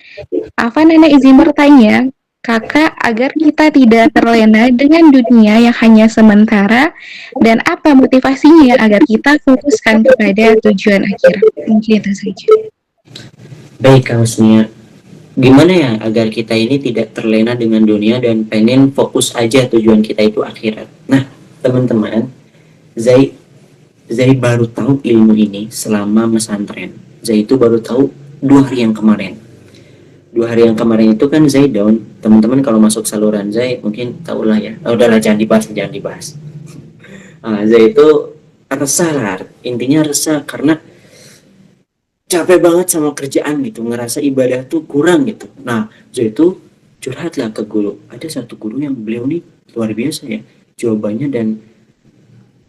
Afan, Anda izin bertanya, Kakak, agar kita tidak terlena dengan dunia yang hanya sementara, dan apa motivasinya agar kita fokuskan kepada tujuan akhirat? Mungkin itu saja. Baik Kak Husnia, gimana ya agar kita ini tidak terlena dengan dunia dan pengen fokus aja tujuan kita itu akhirat. Nah teman-teman, Zai baru tahu ilmu ini selama mesantren. Zai itu baru tahu 2 hari yang kemarin. 2 hari yang kemarin itu kan Zai down. Teman-teman kalau masuk saluran Zai mungkin tahulah ya. Udahlah jangan dibahas. Zai itu resah lah, intinya resah karena capek banget sama kerjaan gitu, ngerasa ibadah tuh kurang gitu. Nah Zai itu curhatlah ke guru. Ada satu guru yang beliau nih luar biasa ya jawabannya, dan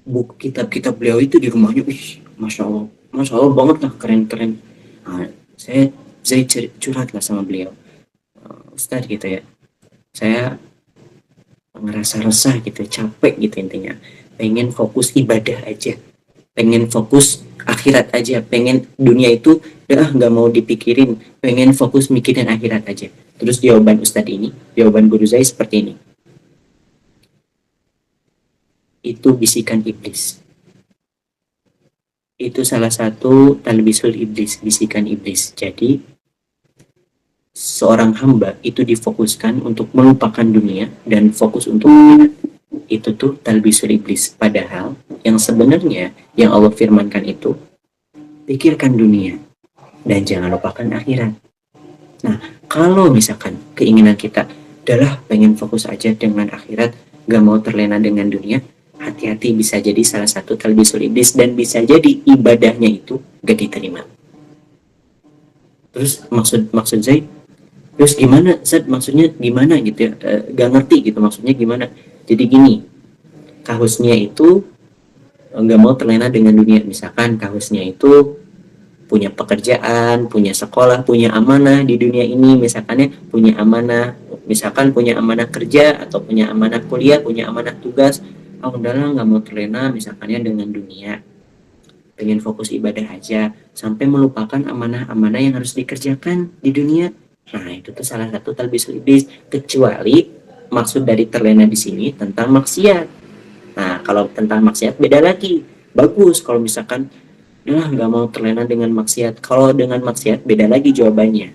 buku kitab-kitab beliau itu di rumahnya, masya Allah banget lah, keren. Nah, saya curhat lah sama beliau, Ustadz gitu ya, saya ngerasa resah gitu, capek gitu, intinya pengen fokus ibadah aja, pengen fokus akhirat aja, pengen dunia itu udah nggak mau dipikirin, pengen fokus mikirin akhirat aja. Terus jawaban Ustadz ini, jawaban guru saya seperti ini. Itu bisikan iblis. Itu salah satu talbisul iblis, bisikan iblis. Jadi seorang hamba itu difokuskan untuk melupakan dunia dan fokus untuk akhirat. Itu tuh talbisul iblis. Padahal yang sebenarnya yang Allah firmankan itu, pikirkan dunia dan jangan lupakan akhirat. Nah, kalau misalkan keinginan kita adalah pengen fokus aja dengan akhirat, gak mau terlena dengan dunia, hati-hati, bisa jadi salah satu talbisul iblis dan bisa jadi ibadahnya itu gak diterima. Terus maksud saya, terus gimana Zat, maksudnya gimana gitu ya, gak ngerti gitu maksudnya gimana. Jadi gini, kahusnya itu gak mau terlena dengan dunia. Misalkan kahusnya itu punya pekerjaan, punya sekolah, punya amanah di dunia ini, misalkannya punya amanah, misalkan punya amanah kerja atau punya amanah kuliah, punya amanah tugas, udahlah nggak mau terlena misalkannya dengan dunia, pengen fokus ibadah aja, sampai melupakan amanah-amanah yang harus dikerjakan di dunia. Nah itu tuh salah satu talbisul iblis, kecuali maksud dari terlena di sini tentang maksiat. Nah kalau tentang maksiat beda lagi, bagus kalau misalkan nggak mau terlena dengan maksiat. Kalau dengan maksiat beda lagi jawabannya.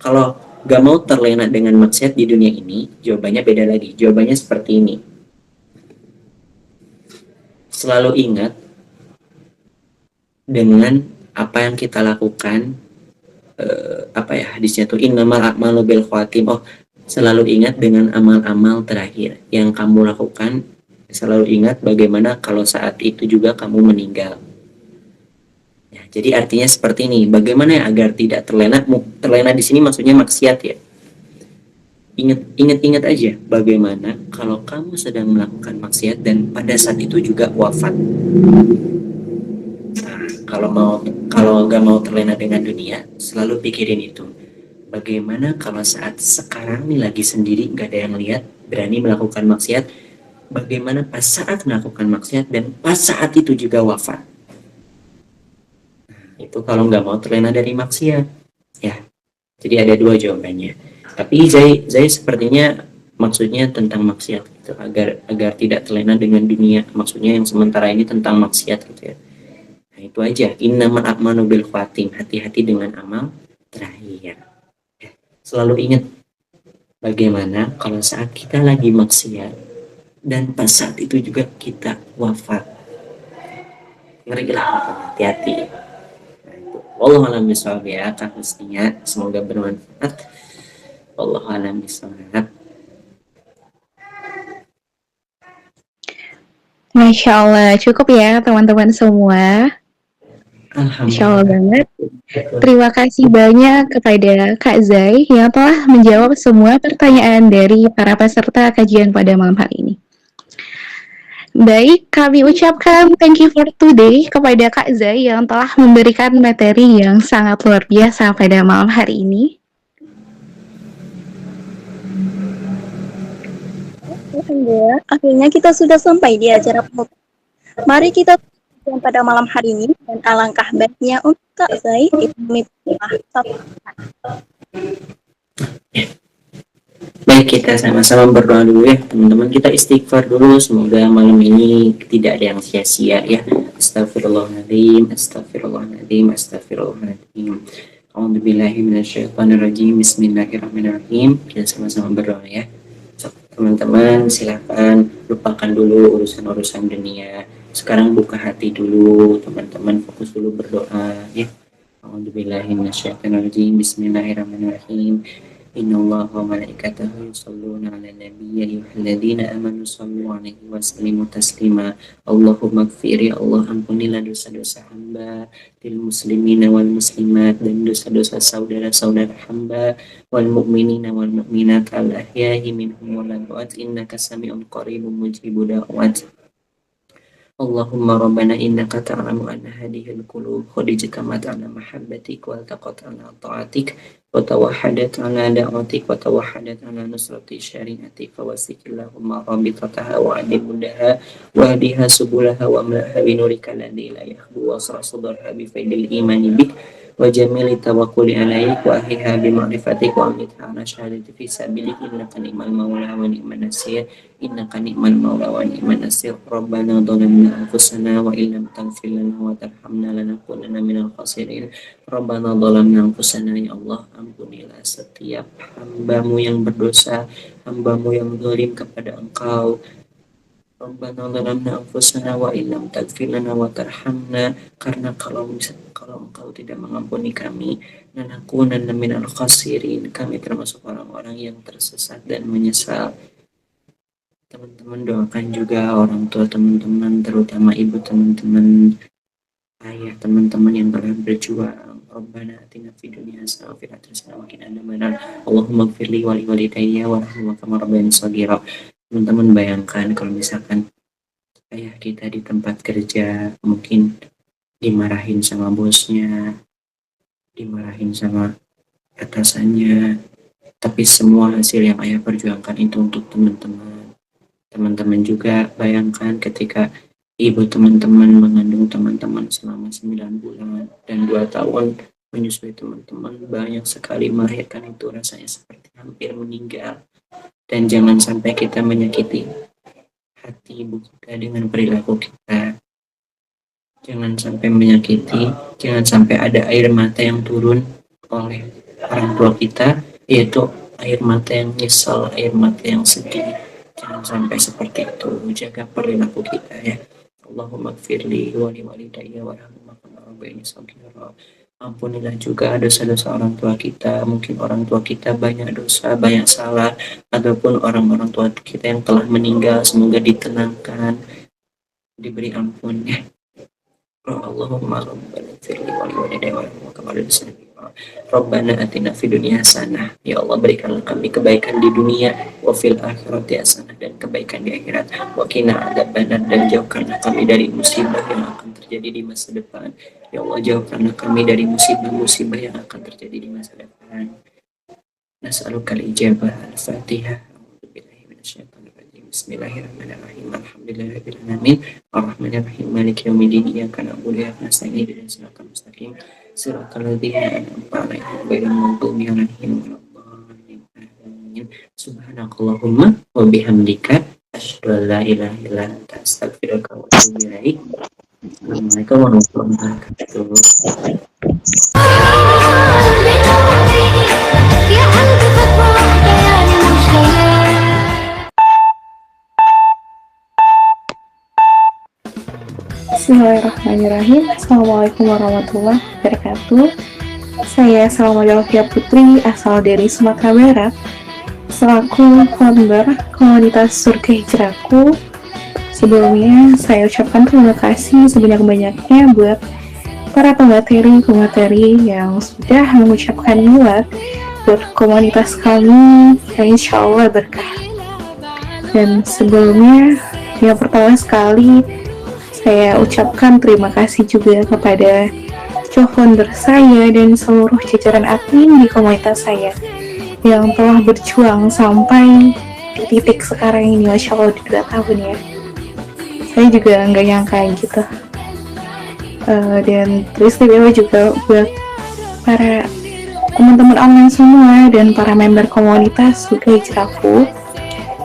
Kalau nggak mau terlena dengan maksiat di dunia ini, jawabannya beda lagi. Jawabannya seperti ini. Selalu ingat dengan apa yang kita lakukan. Hadisnya tuh innamal a'malu bil khawatim. Selalu ingat dengan amal-amal terakhir yang kamu lakukan. Selalu ingat bagaimana kalau saat itu juga kamu meninggal. Jadi artinya seperti ini, bagaimana agar tidak terlena? Terlena di sini maksudnya maksiat ya. Ingat aja bagaimana kalau kamu sedang melakukan maksiat dan pada saat itu juga wafat. Nah, kalau nggak mau terlena dengan dunia, selalu pikirin itu. Bagaimana kalau saat sekarang nih lagi sendiri, nggak ada yang lihat, berani melakukan maksiat. Bagaimana pas saat melakukan maksiat dan pas saat itu juga wafat. Itu kalau nggak mau terlena dari maksiat ya. Jadi ada dua jawabannya, tapi Zai sepertinya maksudnya tentang maksiat gitu, agar tidak terlena dengan dunia, maksudnya yang sementara ini tentang maksiat gitu ya. Nah itu aja, innamal a'malu bil khawatim, hati-hati dengan amal terakhir. Selalu ingat bagaimana kalau saat kita lagi maksiat dan pas saat itu juga kita wafat. Ngerilah, hati-hati. Wallahu a'lam bishawab ya, mestinya semoga bermanfaat. Wallahu a'lam bishawab. Masya Allah, cukup ya teman-teman semua. Masya Allah banget. Terima kasih banyak kepada Kak Zai yang telah menjawab semua pertanyaan dari para peserta kajian pada malam hari ini. Baik, kami ucapkan thank you for today kepada Kak Zai yang telah memberikan materi yang sangat luar biasa pada malam hari ini. Alhamdulillah, akhirnya kita sudah sampai di acara penutup. Mari kita tutup pada malam hari ini, dan alangkah baiknya untuk Kak Zai itu Baik, kita sama-sama berdoa dulu ya teman-teman. Kita istighfar dulu, semoga malam ini tidak ada yang sia-sia ya. Astagfirullahaladzim, astagfirullahaladzim, astagfirullahaladzim. A'udzubillahi minasyaitonirrajim. Bismillahirrahmanirrahim. Kita sama-sama berdoa ya. So, teman-teman silakan lupakan dulu urusan-urusan dunia. Sekarang buka hati dulu, teman-teman fokus dulu berdoa ya. A'udzubillahi minasyaitonirrajim. Bismillahirrahmanirrahim. Innallaha wa malaikatahu yusholluna 'alan nabiy ya ayyuhalladzina amanu shallu 'alaihi wa sallimu taslima. Allahumma ighfir ya Allah, ampunilah dosa-dosa hamba, lil muslimina wal muslimat, dan dosa-dosa saudara-saudara hamba, wal mu'minina wal mu'minat al ahya'i minhum wal amwat, innaka sami'un qaribun mujibud da'wat. Allahumma rabbana innaka ta'lamu anna hadhihi al-qulub qad ijtamat ala mahabbatik wa altaqat ala ta'atik wa tawahhadat ala da'watik wa tawahhadat ala nusrati syariatik fawasikillahumma rabitataha wa adibudaha wa hadiha subulaha wa amlaha binurika alladhi la yahbu wa sarasadurha bifaidil imani bik wa jamili tawakkuli alaik wa ahiha bima'rifatik wa amitha ala syahadati fi sabilik innaka ni'mal maula wa ni'man nasir innaka ni'mal maula wa ni'man nasir rabbana dhalamna anfusana wa illam taghfir lana wa tarhamna lanakunanna minal khasirin rabbana dhalamna anfusana ya Allah ampunilah setiap hambamu yang berdosa hambamu yang zalim kepada engkau Rabbana dhalamna anfusana wa illam taghfir lana wa tarhamna karena kalau engkau tidak mengampuni kami lanakunanna minal khasirin kami termasuk orang-orang yang tersesat dan menyesal. Teman-teman doakan juga orang tua teman-teman, terutama ibu teman-teman, ayah teman-teman yang telah berjuang. Rabbana atina fid dunya hasanah wa fil akhirati hasanah wa qina adzabannar. Allahumma ighfirli wa liwalidayya warhamhuma kama rabbayani shaghira. Teman-teman bayangkan kalau misalkan ayah kita di tempat kerja mungkin dimarahin sama bosnya, dimarahin sama atasannya, tapi semua hasil yang ayah perjuangkan itu untuk teman-teman. Teman-teman juga bayangkan ketika ibu teman-teman mengandung teman-teman selama 9 bulan dan 2 tahun menyusui teman-teman, banyak sekali melahirkan itu rasanya seperti hampir meninggal. Dan jangan sampai kita menyakiti hati ibu kita dengan perilaku kita. Jangan sampai menyakiti, jangan sampai ada air mata yang turun oleh orang tua kita, yaitu air mata yang nyesal, air mata yang sedih. Jangan sampai seperti itu. Jaga perilaku kita ya. Allahumma gfirli wa liwalidayya warhamhuma kama rabbayani shaghira. Ampunilah juga dosa-dosa orang tua kita. Mungkin orang tua kita banyak dosa, banyak salah, ataupun orang-orang tua kita yang telah meninggal, semoga ditenangkan, diberi ampun ya. Allahumma rabbana firli wa liwalidayya warhamhuma kama rabbayani shaghira. Rabbana atina fid dunya hasanah. Ya Allah, berikanlah kami kebaikan di dunia, wa fil akhirati hasanah, dan kebaikan di akhirat. Wa qina adzabannar, dan jauhkanlah kami dari musibah yang akan terjadi di masa depan. Ya Allah, jauhkanlah kami dari musibah-musibah yang akan terjadi di masa depan. Nas'alukal ijabah. Al-Fatihah. A'udzubillahi minasyaitonir rajim. Bismillahirrahmanirrahim. Alhamdulillahirabbil alamin. Arrahmanirrahim. Maliki yaumiddin. Iyyaka na'budu wa iyyaka nasta'in. Ihdinas siratal mustaqim. Siratal ladzina an'amta 'alaihim ghairil maghdubi alaihim waladdallin. Amin. Subhanakallahumma wa bihamdika asyhadu an la ilaha illa anta astaghfiruka wa atubu ilaik. Assalamualaikum warahmatullahi wabarakatuh. Bismillahirrahmanirrahim. Assalamualaikum warahmatullahi wabarakatuh. Saya Salma Delvia Putri, asal dari Sumatera Barat, selaku founder komunitas Surga Hijrahku. Sebelumnya saya ucapkan terima kasih sebanyak-banyaknya buat para pemateri yang sudah mengucapkan milad buat komunitas kami yang insya Allah berkah. Dan sebelumnya, yang pertama sekali saya ucapkan terima kasih juga kepada co-founder saya dan seluruh jajaran admin di komunitas saya yang telah berjuang sampai di titik sekarang ini, Masya Allah, di 2 tahun ya. Saya juga nggak nyangka gitu. Dan terus tiba-tiba juga buat para teman-teman online semua dan para member komunitas Surga Hijrahku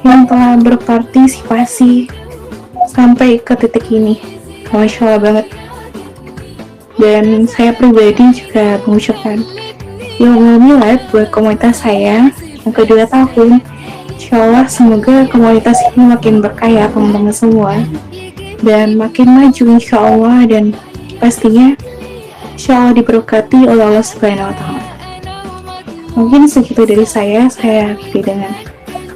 yang telah berpartisipasi sampai ke titik ini. Masya Allah banget. Dan saya pribadi juga mengucapkan Yaumul Milad buat komunitas saya yang ke-2 tahun. Insya Allah semoga komunitas ini makin berkah ya teman-teman semua, dan makin maju insya Allah, dan pastinya insya Allah diberkati oleh Allah Subhanahu wa Ta'ala. Mungkin segitu dari saya akhiri dengan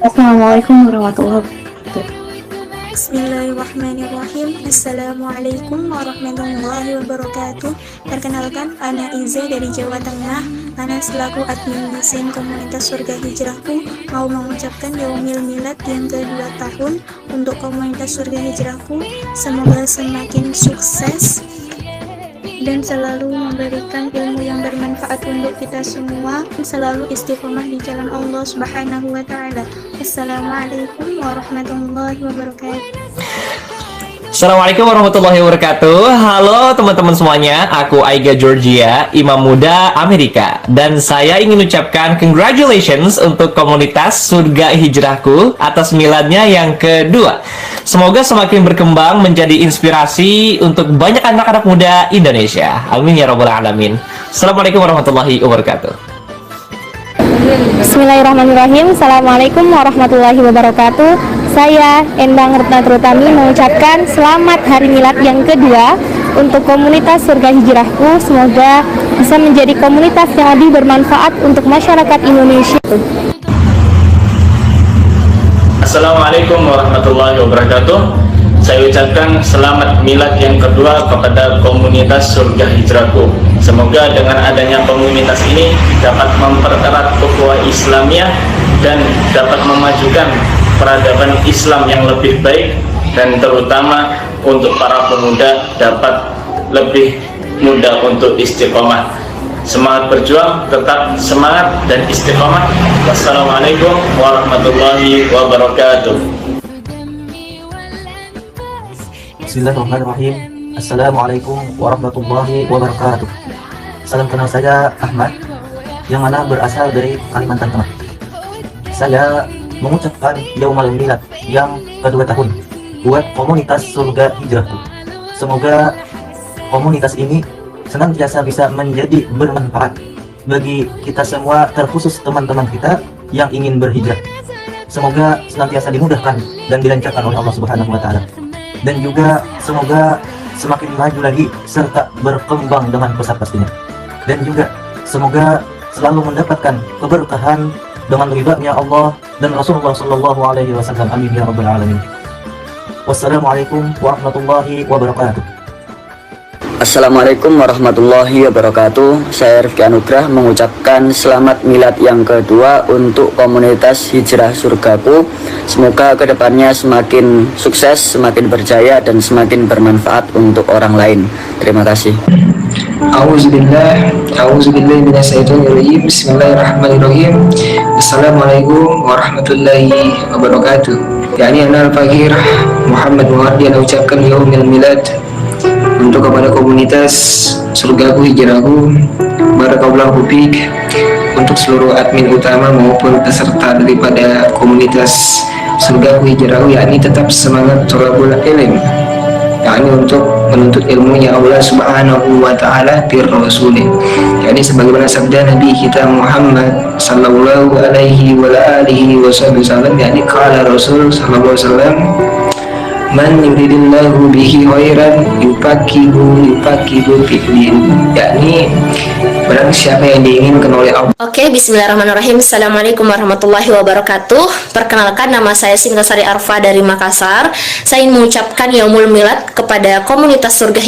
Assalamualaikum warahmatullahi wabarakatuh. Bismillahirrahmanirrahim. Assalamualaikum warahmatullahi wabarakatuh. Perkenalkan, Ana Iza dari Jawa Tengah. Ana selaku admin desain komunitas Surga Hijrahku mau mengucapkan Yaumil Milad yang kedua tahun untuk komunitas Surga Hijrahku. Semoga semakin sukses dan selalu memberikan ilmu yang bermanfaat untuk kita semua, selalu istiqomah di jalan Allah Subhanahu wa Ta'ala. Assalamualaikum warahmatullahi wabarakatuh. Assalamualaikum warahmatullahi wabarakatuh. Halo teman-teman semuanya, aku Aiga Georgia, Imam Muda Amerika, dan saya ingin ucapkan congratulations untuk komunitas Surga Hijrahku atas miladnya yang kedua. Semoga semakin berkembang menjadi inspirasi untuk banyak anak-anak muda Indonesia. Amin ya rabbal alamin. Assalamualaikum warahmatullahi wabarakatuh. Bismillahirrahmanirrahim. Assalamualaikum warahmatullahi wabarakatuh. Saya Endang Retna Trutami mengucapkan selamat Hari Milad yang kedua untuk komunitas Surga Hijrahku. Semoga bisa menjadi komunitas yang lebih bermanfaat untuk masyarakat Indonesia. Assalamualaikum warahmatullahi wabarakatuh. Saya ucapkan selamat milad yang kedua kepada komunitas Surga Hijrahku. Semoga dengan adanya komunitas ini dapat mempererat ukhuwah Islamiyah dan dapat memajukan peradaban Islam yang lebih baik, dan terutama untuk para pemuda dapat lebih mudah untuk istiqomah. Semangat berjuang, tetap semangat dan istiqomah. Wassalamualaikum warahmatullahi wabarakatuh. Bismillahirrahmanirrahim. Assalamualaikum warahmatullahi wabarakatuh. Salam kenal, saya Ahmad yang mana berasal dari Kalimantan Tengah. Saya mengucapkan Yaumul Milad yang kedua tahun buat komunitas Surga Hijrahku. Semoga komunitas ini senantiasa bisa menjadi bermanfaat bagi kita semua, terkhusus teman-teman kita yang ingin berhijrah. Semoga senantiasa dimudahkan dan dilancarkan oleh Allah Subhanahu wa Ta'ala. Dan juga semoga semakin maju lagi serta berkembang dengan pesat pastinya. Dan juga semoga selalu mendapatkan keberkahan dengan ridha-Nya Allah dan Rasulullah Sallallahu Alaihi Wasallam. Amin ya rabbal alamin. Wassalamualaikum warahmatullahi wabarakatuh. Assalamualaikum warahmatullahi wabarakatuh. Saya Rifki Anugrah mengucapkan selamat milad yang kedua untuk komunitas Hijrah Surgaku. Semoga kedepannya semakin sukses, semakin berjaya, dan semakin bermanfaat untuk orang lain. Terima kasih. A'udzubillahi minasyaitonirrajim. Bismillahirrahmanirrahim. Assalamualaikum warahmatullahi wabarakatuh. Yani ana al-Fakir Muhammad Muhardi ucapkan Yaumil Milad untuk kepada komunitas Surgaku Hijrahku. Barakallahu fiik untuk seluruh admin utama maupun peserta daripada komunitas Surgaku Hijrahku, yakni tetap semangat thalabul ilm, yakni untuk menuntut ilmunya Allah Subhanahu wa Ta'ala bir rasulih, yakni sebagaimana sabda Nabi kita Muhammad sallallahu alaihi wa alihi wasallam, yakni qala Rasul sallallahu alaihi wasallam, man yuridillahu bihi khairan yufaqihu fiddin, yakni barang siapa yang diinginkan oleh Allah. Oke, bismillahirrahmanirrahim. Assalamualaikum warahmatullahi wabarakatuh. Perkenalkan, nama saya Sintasari Arfa dari Makassar. Saya ingin mengucapkan Yaumul Milad kepada komunitas Surga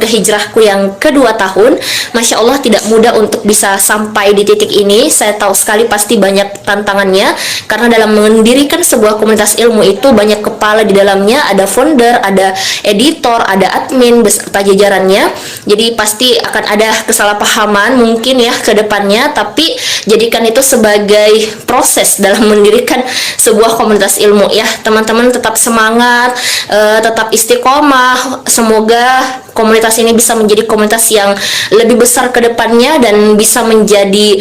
Hijrahku yang kedua tahun. Masya Allah, tidak mudah untuk bisa sampai di titik ini. Saya tahu sekali pasti banyak tantangannya, karena dalam mendirikan sebuah komunitas ilmu itu banyak kepala di dalamnya. Ada founder, ada editor, ada admin beserta jajarannya. Jadi pasti akan ada kesalahpahaman mungkin ya ke depannya, tapi jadikan itu sebagai proses dalam mendirikan sebuah komunitas ilmu ya. Teman-teman tetap semangat, tetap istiqomah. Semoga komunitas ini bisa menjadi komunitas yang lebih besar ke depannya dan bisa menjadi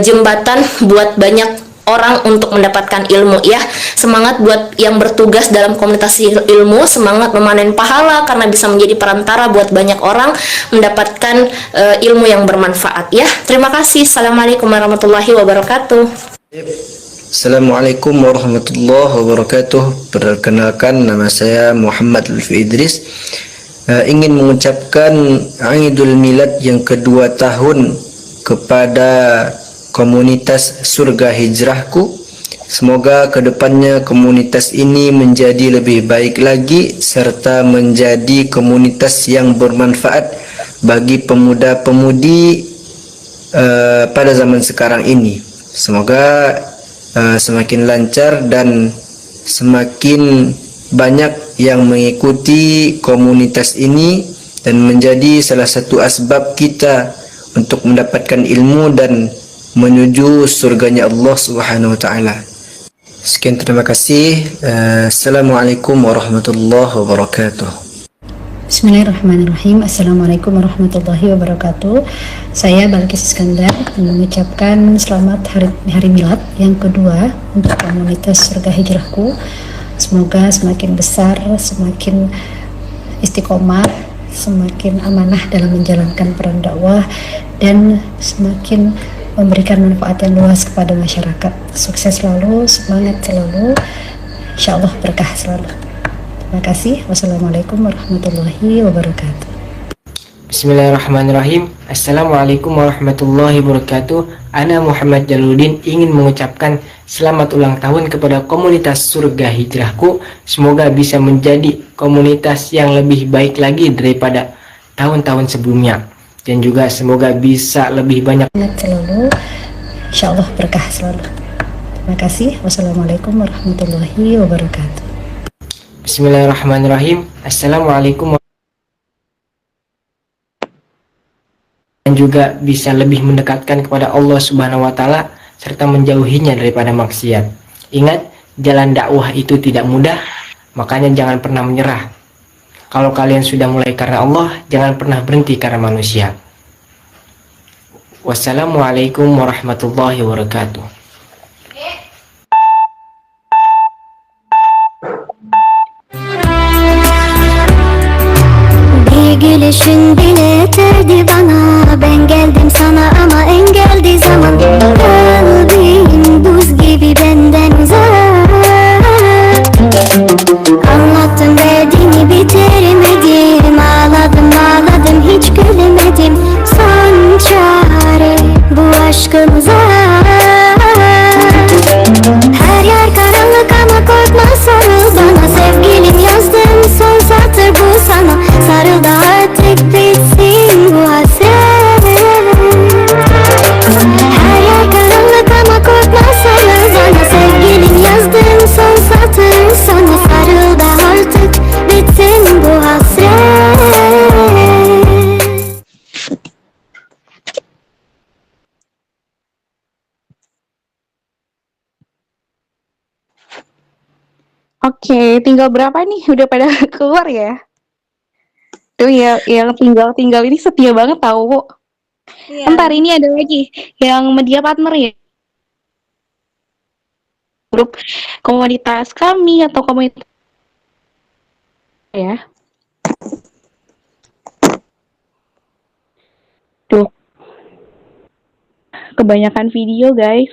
jembatan buat banyak orang untuk mendapatkan ilmu ya. Semangat buat yang bertugas dalam komunitas ilmu, semangat memanen pahala karena bisa menjadi perantara buat banyak orang mendapatkan ilmu yang bermanfaat ya. Terima kasih. Assalamualaikum warahmatullahi wabarakatuh. Assalamualaikum warahmatullahi wabarakatuh. Perkenalkan, nama saya Muhammad Lutfi Idris. Ingin mengucapkan Aidul Milad yang kedua tahun kepada komunitas Surga Hijrahku. Semoga kedepannya komunitas ini menjadi lebih baik lagi serta menjadi komunitas yang bermanfaat bagi pemuda-pemudi pada zaman sekarang ini. Semoga semakin lancar dan semakin banyak yang mengikuti komunitas ini dan menjadi salah satu asbab kita untuk mendapatkan ilmu dan menuju surganya Allah Subhanahu wa taala. Sekian, terima kasih. Assalamualaikum warahmatullahi wabarakatuh. Bismillahirrahmanirrahim. Assalamualaikum warahmatullahi wabarakatuh. Saya Balkis Iskandar mengucapkan selamat hari Milad yang kedua untuk komunitas Surga Hijrahku. Semoga semakin besar, semakin istiqomah, semakin amanah dalam menjalankan peran dakwah, dan semakin memberikan manfaat yang luas kepada masyarakat. Sukses selalu, semangat selalu, insyaallah berkah selalu. Terima kasih. Wassalamualaikum warahmatullahi wabarakatuh. Bismillahirrahmanirrahim. Assalamualaikum warahmatullahi wabarakatuh. Ana Muhammad Jaludin ingin mengucapkan selamat ulang tahun kepada komunitas Surga Hijrahku. Semoga bisa menjadi komunitas yang lebih baik lagi daripada tahun-tahun sebelumnya, dan juga semoga bisa lebih banyak selalu, insyaallah berkah selalu. Terima kasih. Wassalamualaikum warahmatullahi wabarakatuh. Bismillahirrahmanirrahim. Assalamualaikum dan juga bisa lebih mendekatkan kepada Allah Subhanahu wa taala serta menjauhinya daripada maksiat. Ingat, jalan dakwah itu tidak mudah, makanya jangan pernah menyerah. Kalau kalian sudah mulai karena Allah, jangan pernah berhenti karena manusia. Wassalamualaikum warahmatullahi wabarakatuh. Bir gülüşün bile yeterdi bana. Ben geldim sana ama engeldi zaman. Kalbim buz gibi benden uzak. Anlattım derdini bitiremedim. Ağladım hiç gülemedim. Son çare bu aşkımıza. Her yer karanlık ama korkma, sarıl bana. Sevgilim yazdım son satır bu sana. Sarıl da artık bitsin bu hasret. Her yer karanlık ama korkma, sarıl bana. Sevgilim yazdım son satır sana. Sarıl da artık bitsin bu hasret. Oke, tinggal berapa nih? Udah pada keluar ya? Tuh ya, yang tinggal ini setia banget tahu. Iya. Entar ini ada lagi yang media partner ya. Grup komunitas kami atau komunitas ya. Tuh. Kebanyakan video, guys.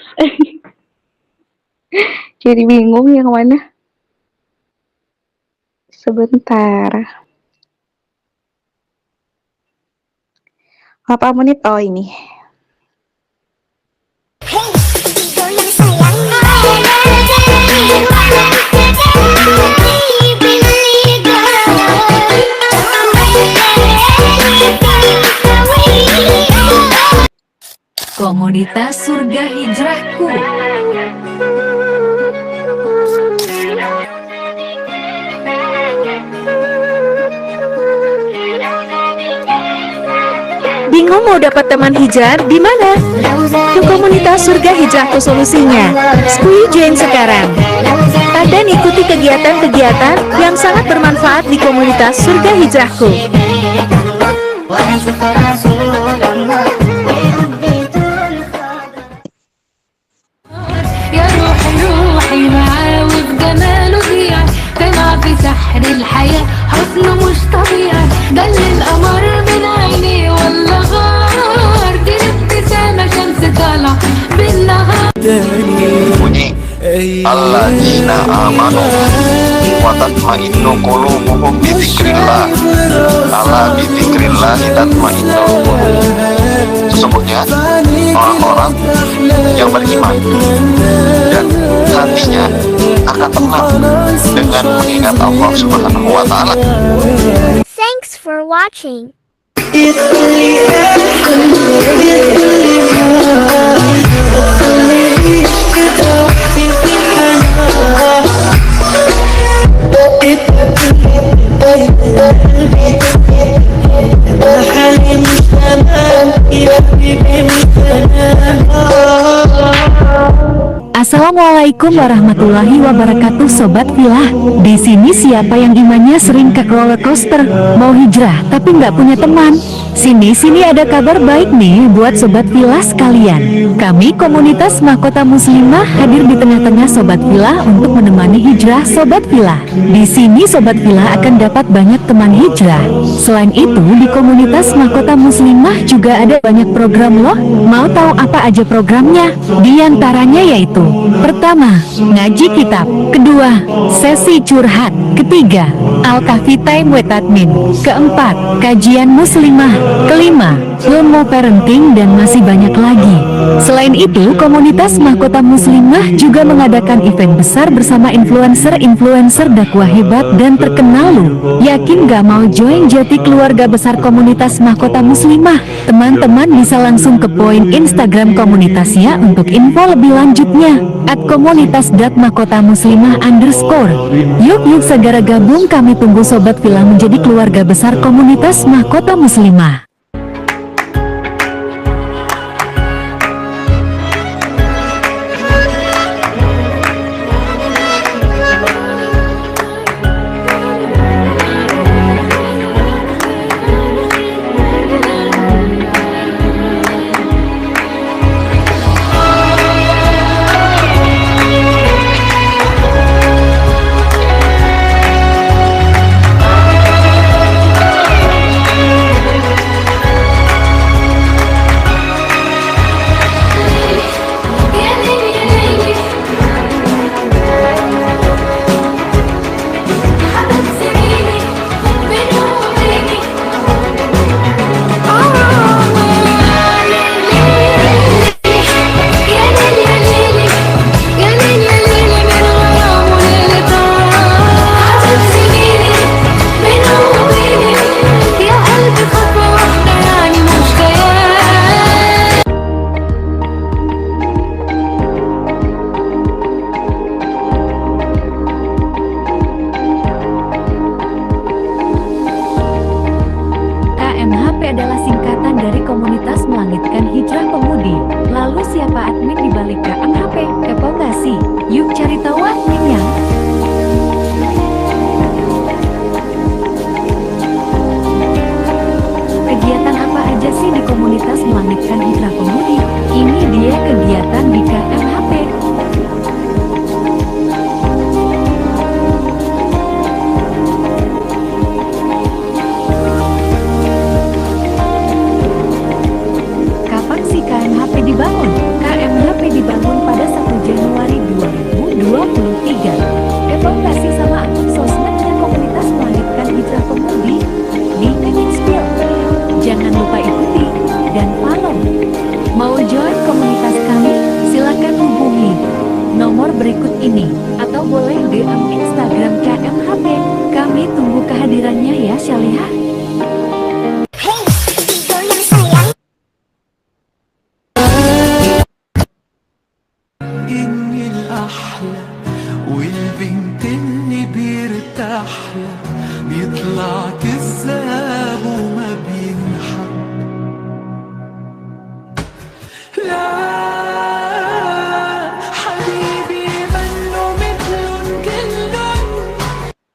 Jadi bingung yang mana. Sebentar. 8 menit, oh ini. Komunitas Surga Hijrahku. Bingung mau dapat teman hijrah di mana? Ke komunitas Surga Hijrahku solusinya. Squee join sekarang. Dan ikuti kegiatan-kegiatan yang sangat bermanfaat di komunitas Surga Hijrahku. يا روحي روحي معاه وفي جماله ضيع طلع في سحر الحياة حسنه مش طبيعي دل القمر من عينيه ولا غار دي الابتسامة شمس طالع بالنهار bunyi alladzina amanu wa tatma'innu qulubuhum bi dzikrillah ala bi dzikrillah tatma'innul qulub. Sesungguhnya orang-orang yang beriman dan hatinya akan tenang dengan mengingat Allah Subhanahu wa taala. Thanks for watching. Assalamualaikum warahmatullahi wabarakatuh, Sobat Villa. Di sini siapa yang imannya sering ke roller coaster, mau hijrah tapi nggak punya teman? Sini ada kabar baik nih buat Sobat Villa sekalian. Kami komunitas mahkota muslimah hadir di tengah-tengah Sobat Villa untuk menemani hijrah Sobat Villa. Di sini Sobat Villa akan dapat banyak teman hijrah. Selain itu di komunitas mahkota muslimah juga ada banyak program loh. Mau tahu apa aja programnya? Di antaranya yaitu: pertama, ngaji kitab; kedua, sesi curhat; ketiga, Al-Kahfi Time with Admin; keempat, kajian muslimah; kelima, ilmu parenting, dan masih banyak lagi. Selain itu, komunitas mahkota muslimah juga mengadakan event besar bersama influencer-influencer dakwah hebat dan terkenal loh. Yakin gak mau join jadi keluarga besar komunitas mahkota muslimah? Teman-teman bisa langsung ke poin Instagram komunitasnya untuk info lebih lanjutnya @komunitas.mahkotamuslimah_. Yuk segera gabung, kami tunggu Sobat Villa menjadi keluarga besar komunitas mahkota muslimah. adalah singkatan dari komunitas melangitkan hijrah pemudi. Lalu siapa admin di balik KMHP? Kepo nggak sih? Yuk cari tahu adminnya. Kegiatan apa aja sih di komunitas melangitkan hijrah pemudi? Ini dia kegiatan di KMHP. Dibangun. KMHP dibangun pada 1 Januari 2023. Evaluasi sama akun sosmed dan komunitas melangitkan hijrah pemudi di Inspil. Jangan lupa ikuti dan follow. Mau join komunitas kami? Silakan hubungi nomor berikut ini atau boleh DM Instagram KMHP. Kami tunggu kehadirannya ya, Syalihah. والبنت اللي بيرتاح بيطلع كذاب وما بينحب لا حبيبي منه مثلن كلن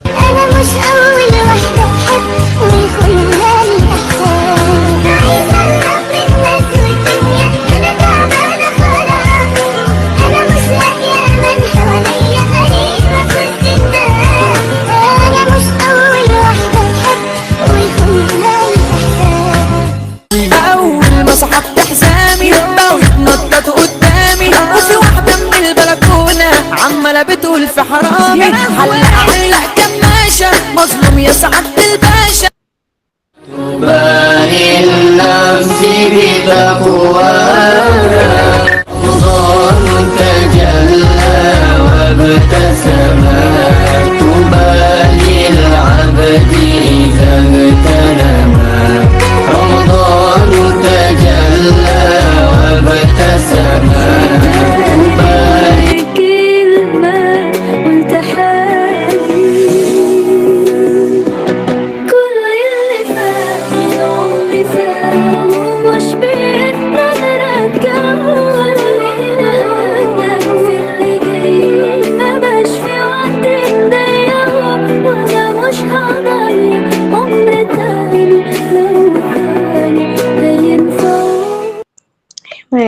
أنا مش أول وحدة أحب ويخلها لي أحسن عايزة أقرب الناس والدنيا أنا تعبانة خلاص أنا مش لاقية من حواليا غريبة في الدنيا أنا مش أول واحدة أحب ويخلها لي أحسن أول ما سحبت حزامي بقوا يتنططوا قدامي وفي واحدة من البلكونة عمالة بتقول في حرامي هلا أعلق كماشة مظلوم يا سعادة الباشا تباهي النفس بتقواها نظام تجلى وابتسم تباهي العبد إذا اغتنم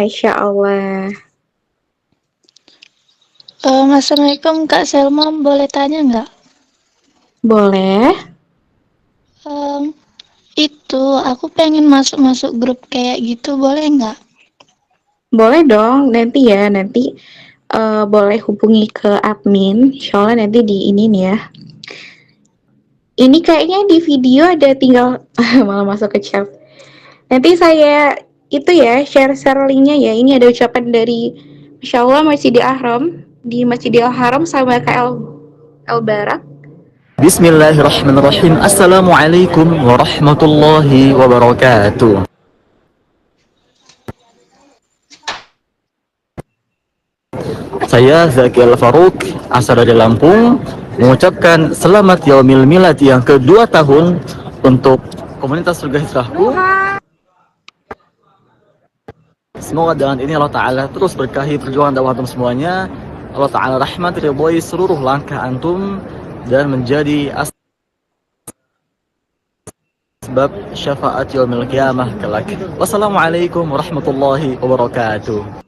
Masya Allah. Assalamualaikum Kak Selma, boleh tanya nggak? Boleh. Itu aku pengen masuk grup kayak gitu, boleh nggak? Boleh dong, nanti boleh hubungi ke admin, soalnya nanti di ini nih ya. Ini kayaknya di video ada tinggal malah masuk ke chat. Nanti saya itu ya share linknya ya. Ini ada ucapan dari Masya Allah Masjidil Haram sama KL Barak. Bismillahirrahmanirrahim. Assalamualaikum warahmatullahi wabarakatuh. Saya Zaki Al-Faruq, asal dari Lampung, mengucapkan selamat Yaumil Milad yang kedua tahun untuk komunitas Surga Hijrahku. Semoga dengan ini Allah Ta'ala terus berkahi perjuangan dakwah antum semuanya. Allah Ta'ala rahmat ridhoi seluruh langkah antum dan menjadi asbab syafaat yaumil qiyamah kelak. Wassalamualaikum warahmatullahi wabarakatuh.